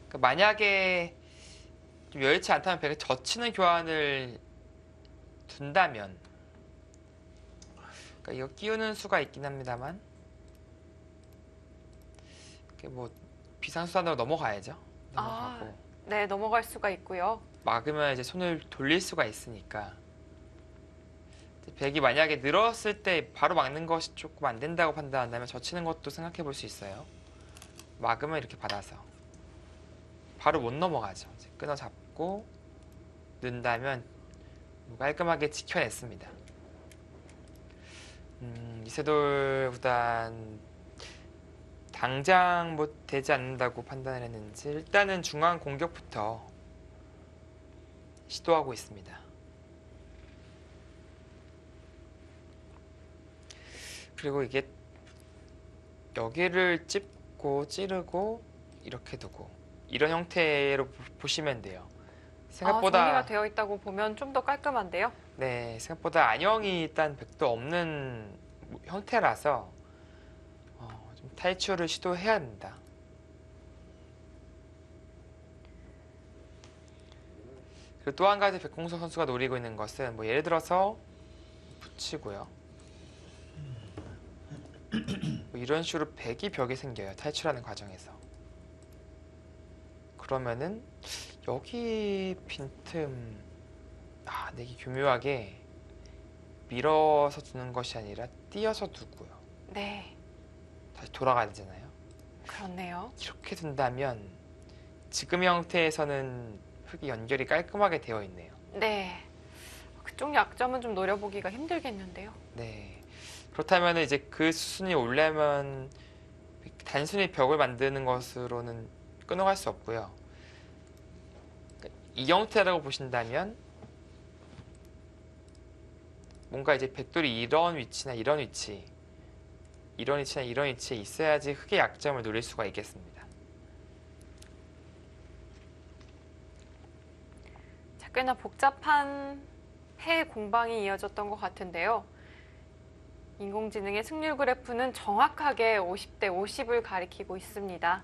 그러니까 만약에 좀 여의치 않다면 백을 젖히는 교환을 둔다면, 그러니까 이거 끼우는 수가 있긴 합니다만, 이게 뭐 비상수단으로 넘어가야죠. 넘어가고 아, 네, 넘어갈 수가 있고요. 막으면 이제 손을 돌릴 수가 있으니까. 백이 만약에 늘었을 때 바로 막는 것이 조금 안 된다고 판단한다면 젖히는 것도 생각해 볼 수 있어요. 막으면 이렇게 받아서 바로 못 넘어가죠. 이제 끊어 잡고 넣는다면 깔끔하게 지켜냈습니다. 이세돌 구단 당장 뭐 되지 않는다고 판단을 했는지 일단은 중앙 공격부터 시도하고 있습니다. 그리고 이게 여기를 찝고 찌르고 이렇게 두고 이런 형태로 보시면 돼요. 생각보다 정리가 되어 있다고 보면 좀 더 깔끔한데요. 네, 생각보다 안형이 일단 백도 없는 형태라서 좀 탈출을 시도해야 합니다. 그리고 또 한 가지 백공석 선수가 노리고 있는 것은 뭐 예를 들어서 붙이고요. 뭐 이런 식으로 백이 벽이 생겨요. 탈출하는 과정에서. 그러면은 여기 빈틈 내기 교묘하게 밀어서 두는 것이 아니라 띄어서 두고요. 네, 다시 돌아가야 되잖아요. 그렇네요. 이렇게 둔다면 지금 형태에서는 흙이 연결이 깔끔하게 되어 있네요. 네, 그쪽 약점은 좀 노려보기가 힘들겠는데요. 네. 그렇다면 이제 그 수순이 오려면 단순히 벽을 만드는 것으로는 끊어갈 수 없고요. 이 형태라고 보신다면 뭔가 이제 백돌이 이런 위치나 이런 위치, 이런 위치나 이런 위치에 있어야지 흙의 약점을 노릴 수가 있겠습니다. 자, 꽤나 복잡한 해 공방이 이어졌던 것 같은데요. 인공지능의 승률 그래프는 정확하게 50대 50을 가리키고 있습니다.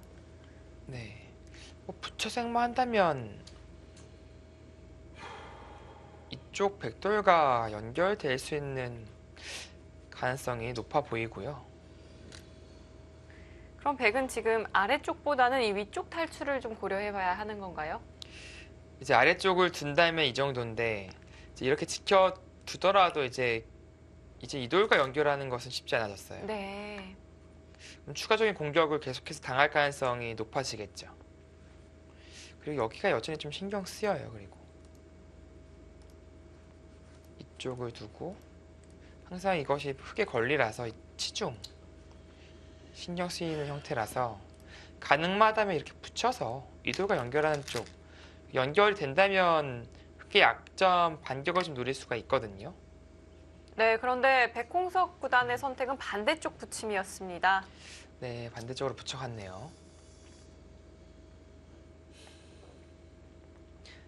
네. 뭐 부처생만 한다면 이쪽 백돌과 연결될 수 있는 가능성이 높아 보이고요. 그럼 백은 지금 아래쪽보다는 이 위쪽 탈출을 좀 고려해봐야 하는 건가요? 이제 아래쪽을 둔다면 이 정도인데 이제 이렇게 지켜 두더라도 이제 이돌과 연결하는 것은 쉽지 않아졌어요. 네. 그럼 추가적인 공격을 계속해서 당할 가능성이 높아지겠죠. 그리고 여기가 여전히 좀 신경 쓰여요. 그리고 이쪽을 두고 항상 이것이 흙의 권리라서 치중 신경 쓰이는 형태라서 가능마다면 이렇게 붙여서 이돌과 연결하는 쪽 연결이 된다면 흙의 약점 반격을 좀 노릴 수가 있거든요. 네, 그런데 백홍석 구단의 선택은 반대쪽 붙임이었습니다. 네, 반대쪽으로 붙여갔네요.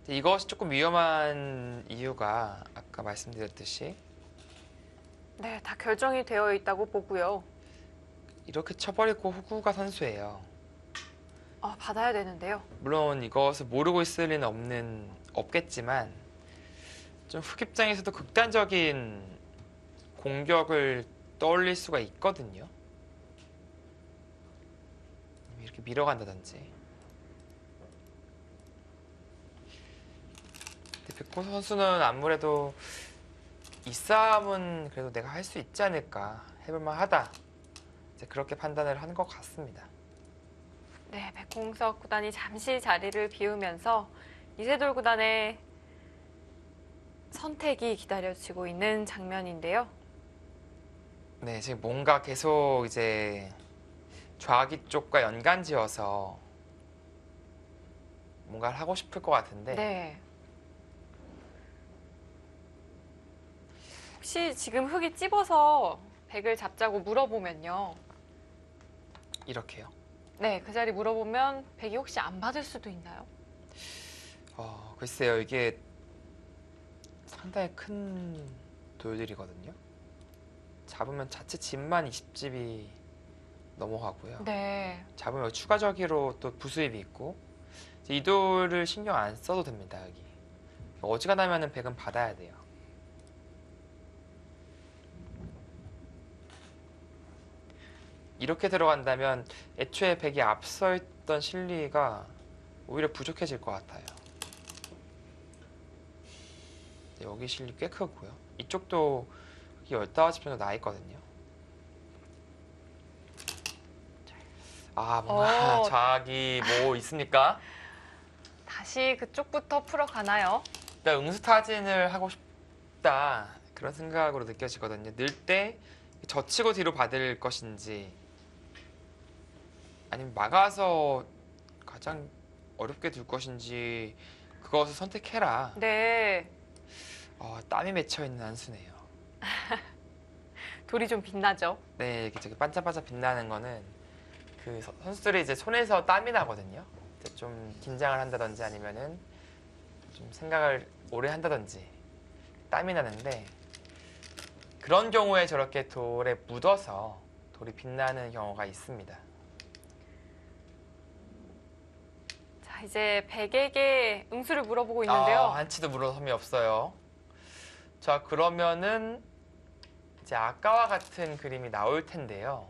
이것이 조금 위험한 이유가 아까 말씀드렸듯이 네, 다 결정이 되어 있다고 보고요. 이렇게 쳐버리고 후구가 선수예요. 받아야 되는데요. 물론 이것을 모르고 있을 리는 없겠지만 좀 흑 입장에서도 극단적인 공격을 떠올릴 수가 있거든요. 이렇게 밀어간다든지. 백호 선수는 아무래도 이 싸움은 그래도 내가 할 수 있지 않을까, 해볼만 하다, 이제 그렇게 판단을 한 것 같습니다. 네, 백홍석 구단이 잠시 자리를 비우면서 이세돌 구단의 선택이 기다려지고 있는 장면인데요. 네, 지금 뭔가 계속 이제 좌기 쪽과 연관지어서 뭔가를 하고 싶을 것 같은데 네. 혹시 지금 흙이 찝어서 백을 잡자고 물어보면요. 이렇게요. 네, 그 자리 물어보면 백이 혹시 안 받을 수도 있나요? 글쎄요. 이게 상당히 큰 돌들이거든요. 잡으면 자체 집만 20집이 넘어가고요. 네. 잡으면 추가적으로 또 부수입이 있고 이제 이 돌을 신경 안 써도 됩니다. 여기 어지간하면은 백은 받아야 돼요. 이렇게 들어간다면 애초에 백이 앞서 있던 실리가 오히려 부족해질 것 같아요. 여기 실리 꽤 크고요. 이쪽도 15집 정도 나 있거든요. 뭔가 자기 뭐 있습니까? 다시 그쪽부터 풀어가나요? 일단 응수타진을 하고 싶다 그런 생각으로 느껴지거든요. 늘 때 젖히고 뒤로 받을 것인지 아니면 막아서 가장 어렵게 둘 것인지 그것을 선택해라. 네. 땀이 맺혀있는 한수네요. 돌이 좀 빛나죠? 네, 이렇게 저기 반짝반짝 빛나는 거는 그 선수들이 이제 손에서 땀이 나거든요. 이제 좀 긴장을 한다든지 아니면은 좀 생각을 오래 한다든지 땀이 나는데 그런 경우에 저렇게 돌에 묻어서 돌이 빛나는 경우가 있습니다. 자, 이제 백에게 응수를 물어보고 있는데요. 한치도 물어섬이 없어요. 자, 그러면은 이제 아까와 같은 그림이 나올 텐데요.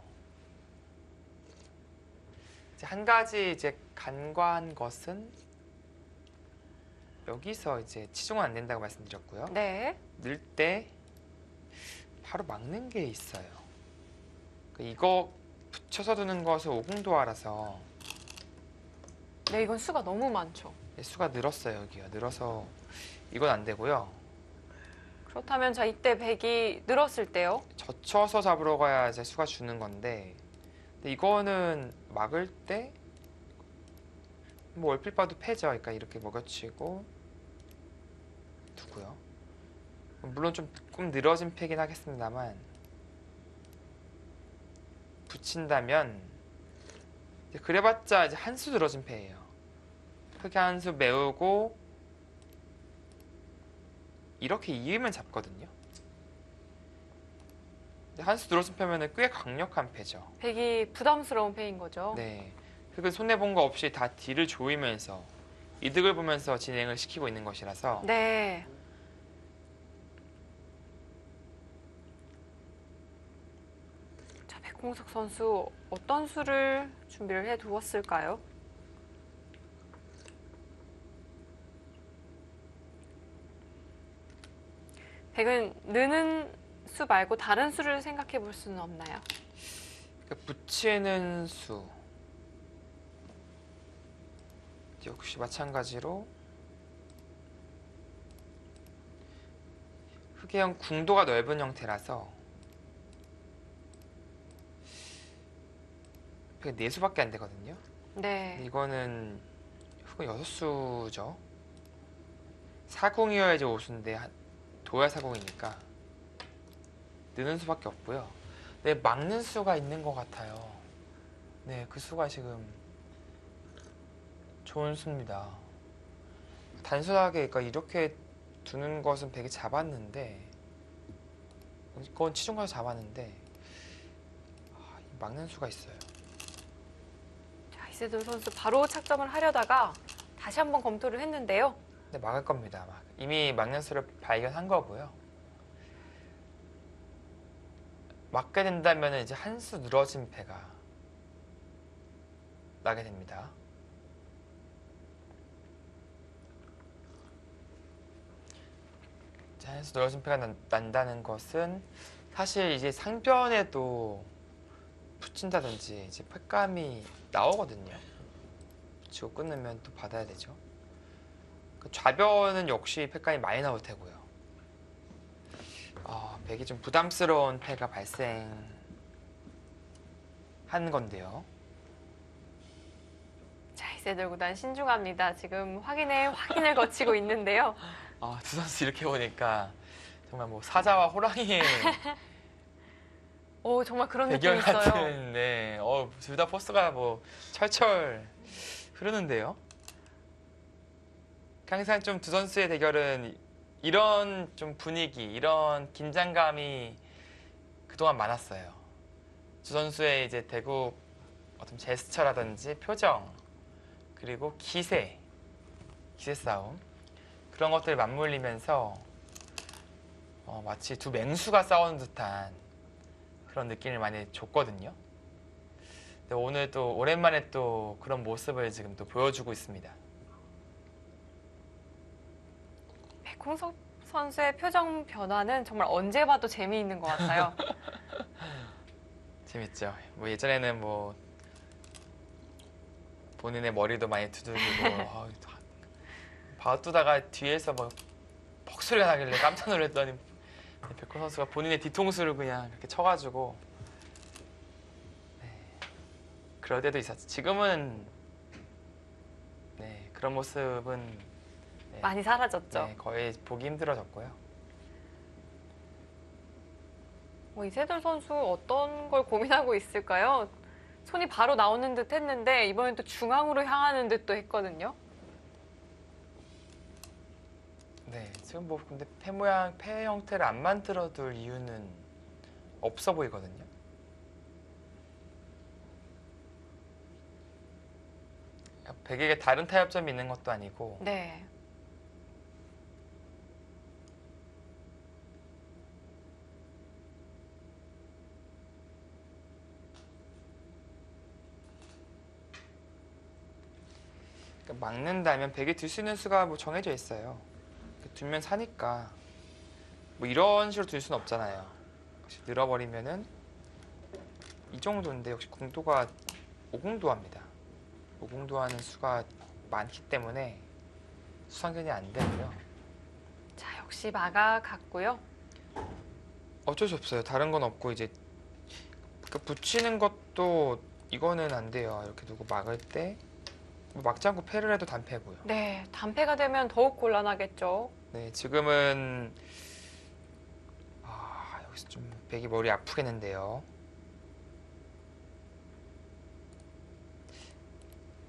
이제 한 가지 이제 간과한 것은 여기서 이제 치중은 안 된다고 말씀드렸고요. 네. 넣을 때 바로 막는 게 있어요. 이거 붙여서 두는 것을 오공도화라서 네, 이건 수가 너무 많죠. 수가 늘었어요. 여기요. 늘어서 이건 안 되고요. 그렇다면 자, 이때 백이 늘었을 때요? 젖혀서 잡으러 가야 이제 수가 주는 건데 근데 이거는 막을 때 뭐 얼핏 봐도 패죠. 그러니까 이렇게 먹여치고 두고요. 물론 조금 늘어진 패긴 하겠습니다만 붙인다면 이제 그래봤자 이제 한 수 늘어진 패예요. 크게 한 수 메우고 이렇게 이으면 잡거든요. 한 수 늘어진 패면은 꽤 강력한 패죠. 백이 부담스러운 패인 거죠. 네. 흙은 손해본 거 없이 다 딜을 조이면서 이득을 보면서 진행을 시키고 있는 것이라서 네. 자, 백홍석 선수 어떤 수를 준비를 해 두었을까요? 백은 느는 수 말고 다른 수를 생각해 볼 수는 없나요? 붙이는 수 역시 마찬가지로 흙의 형 궁도가 넓은 형태라서 네 수밖에 안 되거든요. 네. 이거는 흙은 6수죠. 사궁이어야지 5수인데 도야 사궁이니까 느는 수밖에 없고요. 네, 막는 수가 있는 것 같아요. 네, 그 수가 지금 좋은 수입니다. 단순하게 그러니까 이렇게 두는 것은 백이 잡았는데 이건 치중 가서 잡았는데 막는 수가 있어요. 자, 이세돌 선수 바로 착점을 하려다가 다시 한번 검토를 했는데요. 네, 막을 겁니다. 이미 막는 수를 발견한 거고요. 막게 된다면 이제 한 수 늘어진 패가 나게 됩니다. 한 수 늘어진 패가 난다는 것은 사실 이제 상변에도 붙인다든지 이제 패감이 나오거든요. 붙이고 끊으면 또 받아야 되죠. 좌변은 역시 패감이 많이 나올 테고요. 백이 좀 부담스러운 패가 발생한 건데요. 자, 이세돌 구단 신중합니다. 지금 확인을 거치고 있는데요. 두 선수 이렇게 보니까 정말 뭐 사자와 호랑이의 오, 정말 그런 느낌이 대결 있어요. 같은, 네, 둘 다 포스가 뭐 철철 흐르는데요. 항상 좀 두 선수의 대결은 이런 좀 분위기, 이런 긴장감이 그동안 많았어요. 두 선수의 이제 대국 어떤 제스처라든지 표정, 그리고 기세 싸움 그런 것들이 맞물리면서 마치 두 맹수가 싸우는 듯한 그런 느낌을 많이 줬거든요. 근데 오늘 또 오랜만에 또 그런 모습을 지금 또 보여주고 있습니다. 백홍석 선수의 표정 변화는 정말 언제 봐도 재미있는 것 같아요. 재밌죠. 뭐 예전에는 뭐 본인의 머리도 많이 두들기고 바우뚜다가 뒤에서 막 퍽소리가 나길래 깜짝 놀랐더니 백호 선수가 본인의 뒤통수를 그냥 이렇게 쳐가지고 네, 그럴 때도 있었죠. 지금은 네, 그런 모습은 네, 많이 사라졌죠. 네, 거의 보기 힘들어졌고요. 이세돌 선수 어떤 걸 고민하고 있을까요? 손이 바로 나오는 듯 했는데 이번엔 또 중앙으로 향하는 듯도 했거든요. 네, 지금 뭐 근데 폐 형태를 안 만들어둘 이유는 없어 보이거든요. 백에게 다른 타협점이 있는 것도 아니고 네. 그러니까 막는다면 백이 들 수 있는 수가 뭐 정해져 있어요. 두면 사니까 뭐 이런 식으로 둘 수는 없잖아요. 혹시 늘어버리면은 이 정도인데 역시 궁도가 5궁도합니다. 5궁도하는 수가 많기 때문에 수상견이 안 되고요. 자, 역시 막아갔고요. 어쩔 수 없어요. 다른 건 없고 이제 그 붙이는 것도 이거는 안 돼요. 이렇게 두고 막을 때 막지 않고 패를 해도 단패고요. 네, 단패가 되면 더욱 곤란하겠죠. 네, 지금은 여기서 좀 백이 머리 아프겠는데요.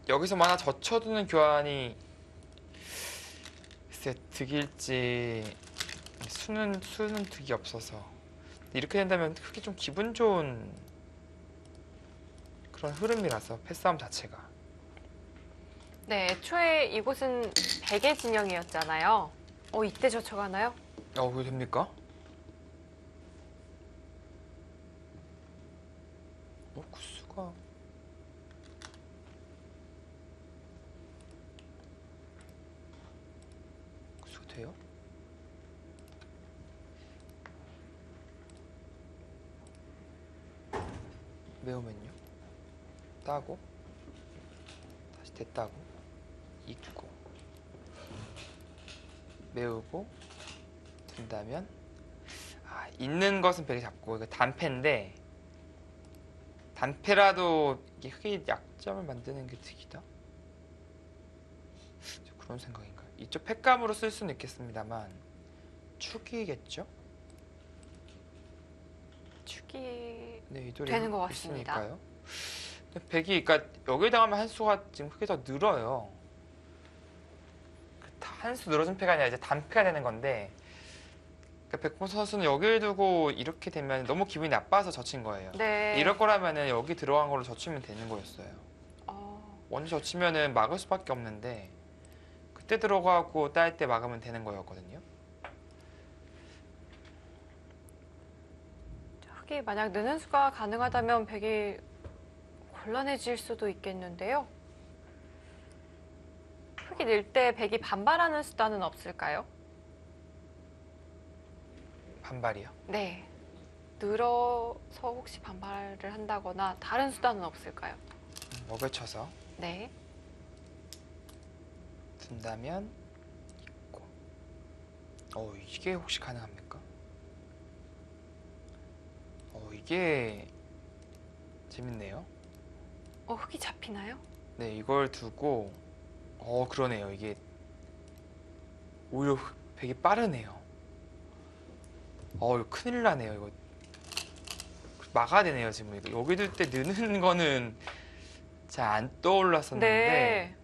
여기서 하나 젖혀두는 교환이 글쎄 득일지 수는 득이 없어서 이렇게 된다면 그게 좀 기분 좋은 그런 흐름이라서 패싸움 자체가 네, 애초에 이곳은 백의 진영이었잖아요. 이때 젖혀가나요? 그게 됩니까? 구수가 돼요? 매우면요? 따고 다시 됐다고 익고 매우고 든다면 있는 것은 백이 잡고 이거 단패인데 단패라도 이게 크게 약점을 만드는 게 득이다? 그런 생각인가요? 이쪽 패감으로 쓸 수는 있겠습니다만 축이겠죠? 축이 네, 이 돌이 되는 것 같습니다. 있으니까요. 근데 백이 그러니까 여기에 당하면 한 수가 지금 크게 더 늘어요. 한 수 늘어진 패가 아니라 이제 단패가 되는 건데 그러니까 백봉 선수는 여기를 두고 이렇게 되면 너무 기분이 나빠서 젖힌 거예요. 네. 이럴 거라면은 여기 들어간 걸로 젖히면 되는 거였어요. 먼저 젖히면은 막을 수밖에 없는데 그때 들어가고 딸 때 막으면 되는 거였거든요. 흑이 만약 느는 수가 가능하다면 백이 곤란해질 수도 있겠는데요. 흑이 늘 때 백이 반발하는 수단은 없을까요? 반발이요. 네. 늘어서 혹시 반발을 한다거나 다른 수단은 없을까요? 먹을 쳐서 네. 든다면 있고. 이게 혹시 가능합니까? 이게 재밌네요. 흑이 잡히나요? 네, 이걸 두고 그러네요. 이게 오히려 백이 빠르네요. 이거 큰일 나네요. 이거 막아야 되네요. 지금 이거 여기 둘 때 느는 거는 잘 안 떠올랐었는데. 네.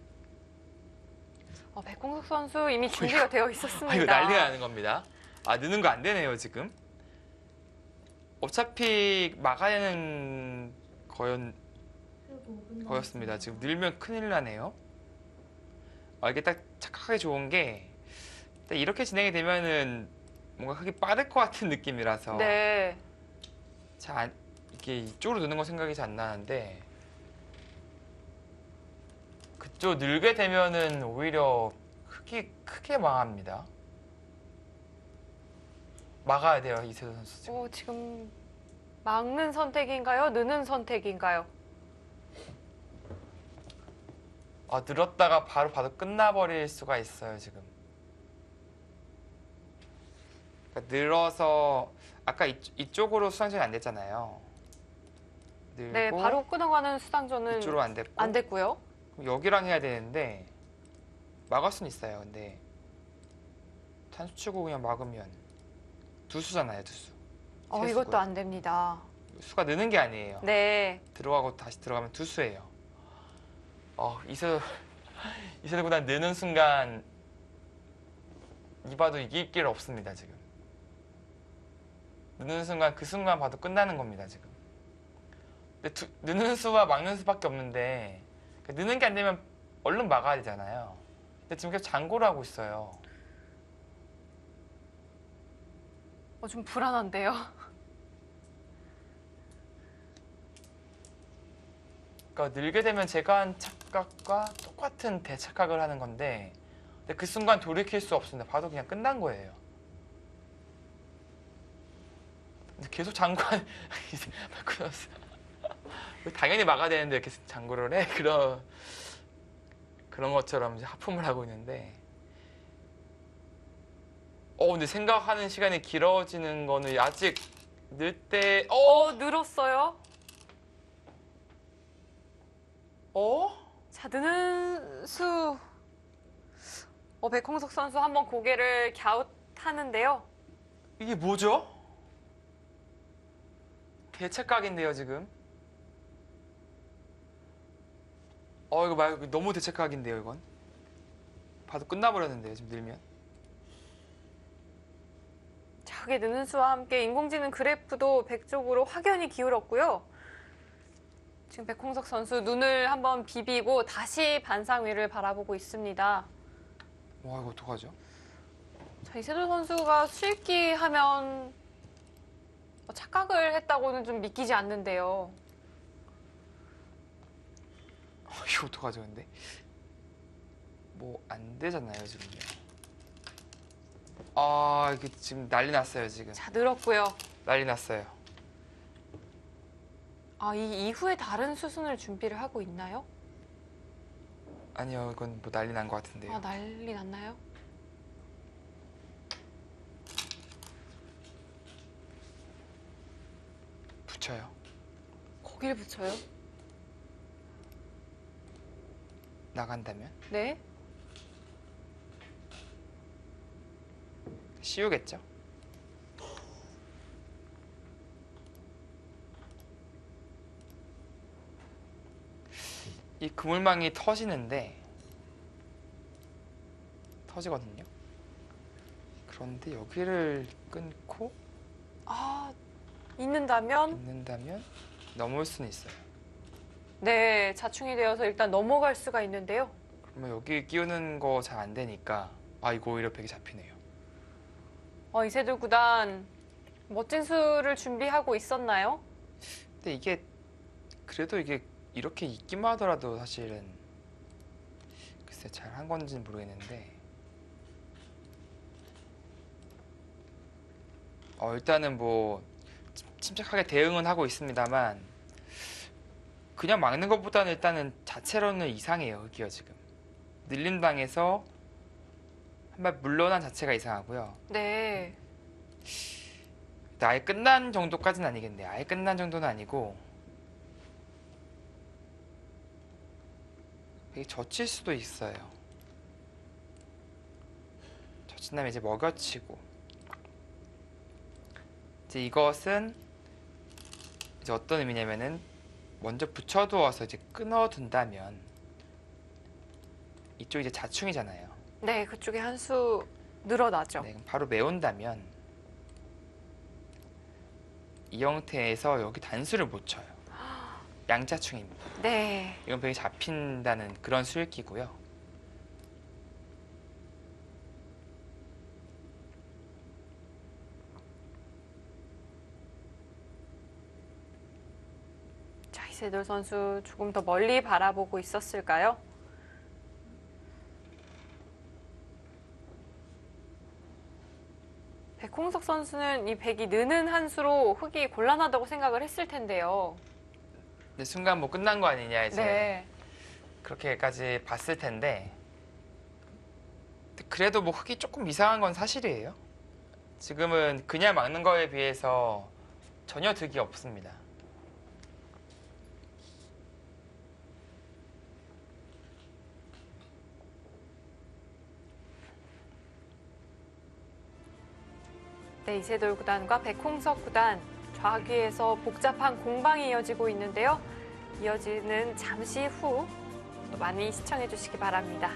백홍석 선수 이미 준비가 되어 있었습니다. 이거 난리가 나는 겁니다. 느는 거 안 되네요, 지금. 어차피 막아야 되는 거였습니다. 지금 늘면 큰일 나네요. 이게 딱 착하게 좋은 게 딱 이렇게 진행이 되면은 뭔가 크게 빠를 것 같은 느낌이라서 네. 이게 이쪽으로 느는 거 생각이 잘 안 나는데 그쪽 늘게 되면은 오히려 크게 망합니다. 막아야 돼요, 이세도 선수 지금. 지금 막는 선택인가요? 느는 선택인가요? 늘었다가 바로 봐도 끝나버릴 수가 있어요, 지금. 그러니까 늘어서 아까 이쪽으로 수상전이 안 됐잖아요. 늘고 네, 바로 끊어가는 수상전은 이쪽으로 안 됐고 안 됐고요. 그럼 여기랑 해야 되는데 막을 수는 있어요. 근데 탄수 치고 그냥 막으면 두수잖아요, 두수. 세 이것도 수고요. 안 됩니다. 수가 느는 게 아니에요. 네. 들어가고 다시 들어가면 두수예요. 이세돌 구단 느는 순간 이봐도 이길 길 없습니다, 지금. 느는 순간 그 순간 봐도 끝나는 겁니다, 지금. 근데 느는 수와 막는 수밖에 없는데 느는 게 안 되면 얼른 막아야 되잖아요. 근데 지금 계속 장고를 하고 있어요. 좀 불안한데요. 그러니까 늘게 되면 제가 한 착각과 똑같은 대착각을 하는 건데 근데 그 순간 돌이킬 수 없습니다. 봐도 그냥 끝난 거예요. 근데 계속 장고한 당연히 막아야 되는데 이렇게 장고를 해? 그런 것처럼 이제 하품을 하고 있는데 근데 생각하는 시간이 길어지는 거는 아직 늘 때 늘었어요. 자, 느는 수. 백홍석 선수 한번 고개를 갸웃하는데요. 이게 뭐죠? 대착각인데요, 지금. 이거 말고 너무 대착각인데요, 이건. 봐도 끝나버렸는데요, 지금 늘면. 자, 그게 느는 수와 함께 인공지능 그래프도 100쪽으로 확연히 기울었고요. 지금 백홍석 선수 눈을 한번 비비고 다시 반상 위를 바라보고 있습니다. 와, 이거 어떡하죠? 자, 이세돌 선수가 수익기 하면 착각을 했다고는 좀 믿기지 않는데요. 이거 어떡하죠, 근데? 뭐, 안 되잖아요, 지금요. 이게 지금 난리 났어요, 지금. 자, 늘었고요. 난리 났어요. 이 이후에 다른 수순을 준비를 하고 있나요? 아니요, 이건 뭐 난리 난 것 같은데요. 난리 났나요? 붙여요. 거기를 붙여요? 나간다면? 네. 씌우겠죠? 이 그물망이 터지거든요. 그런데 여기를 끊고 있는다면 넘을 수는 있어요. 네, 자충이 되어서 일단 넘어갈 수가 있는데요. 그러면 여기 끼우는 거 잘 안 되니까 이거 오히려 벽이 잡히네요. 이세돌 구단 멋진 수를 준비하고 있었나요? 근데 이게 그래도 이게 이렇게 있기만 하더라도 사실은 글쎄 잘 한 건지는 모르겠는데 일단은 뭐 침착하게 대응은 하고 있습니다만 그냥 막는 것보다는 일단은 자체로는 이상해요. 흑기가 지금 늘림당해서 한 발 물러난 자체가 이상하고요. 네. 아예 끝난 정도까지는 아니겠네요. 아예 끝난 정도는 아니고 이게 젖힐 수도 있어요. 젖힌 다음에 이제 먹여치고 이제 이것은 이제 어떤 의미냐면은 먼저 붙여두어서 이제 끊어둔다면 이쪽 이제 자충이잖아요. 네, 그쪽에 한 수 늘어나죠. 네, 그럼 바로 메운다면 이 형태에서 여기 단수를 못 쳐요. 양자충입니다. 네. 이건 벽이 잡힌다는 그런 수읽기고요. 자, 이세돌 선수 조금 더 멀리 바라보고 있었을까요? 백홍석 선수는 이 백이 느는 한 수로 흑이 곤란하다고 생각을 했을 텐데요. 근데 순간 뭐 끝난 거 아니냐 이제 네. 그렇게까지 봤을 텐데 그래도 뭐 흑이 조금 이상한 건 사실이에요. 지금은 그냥 막는 거에 비해서 전혀 득이 없습니다. 네, 이세돌 구단과 백홍석 구단 좌귀에서 복잡한 공방이 이어지고 있는데요. 이어지는 잠시 후 또 많이 시청해 주시기 바랍니다.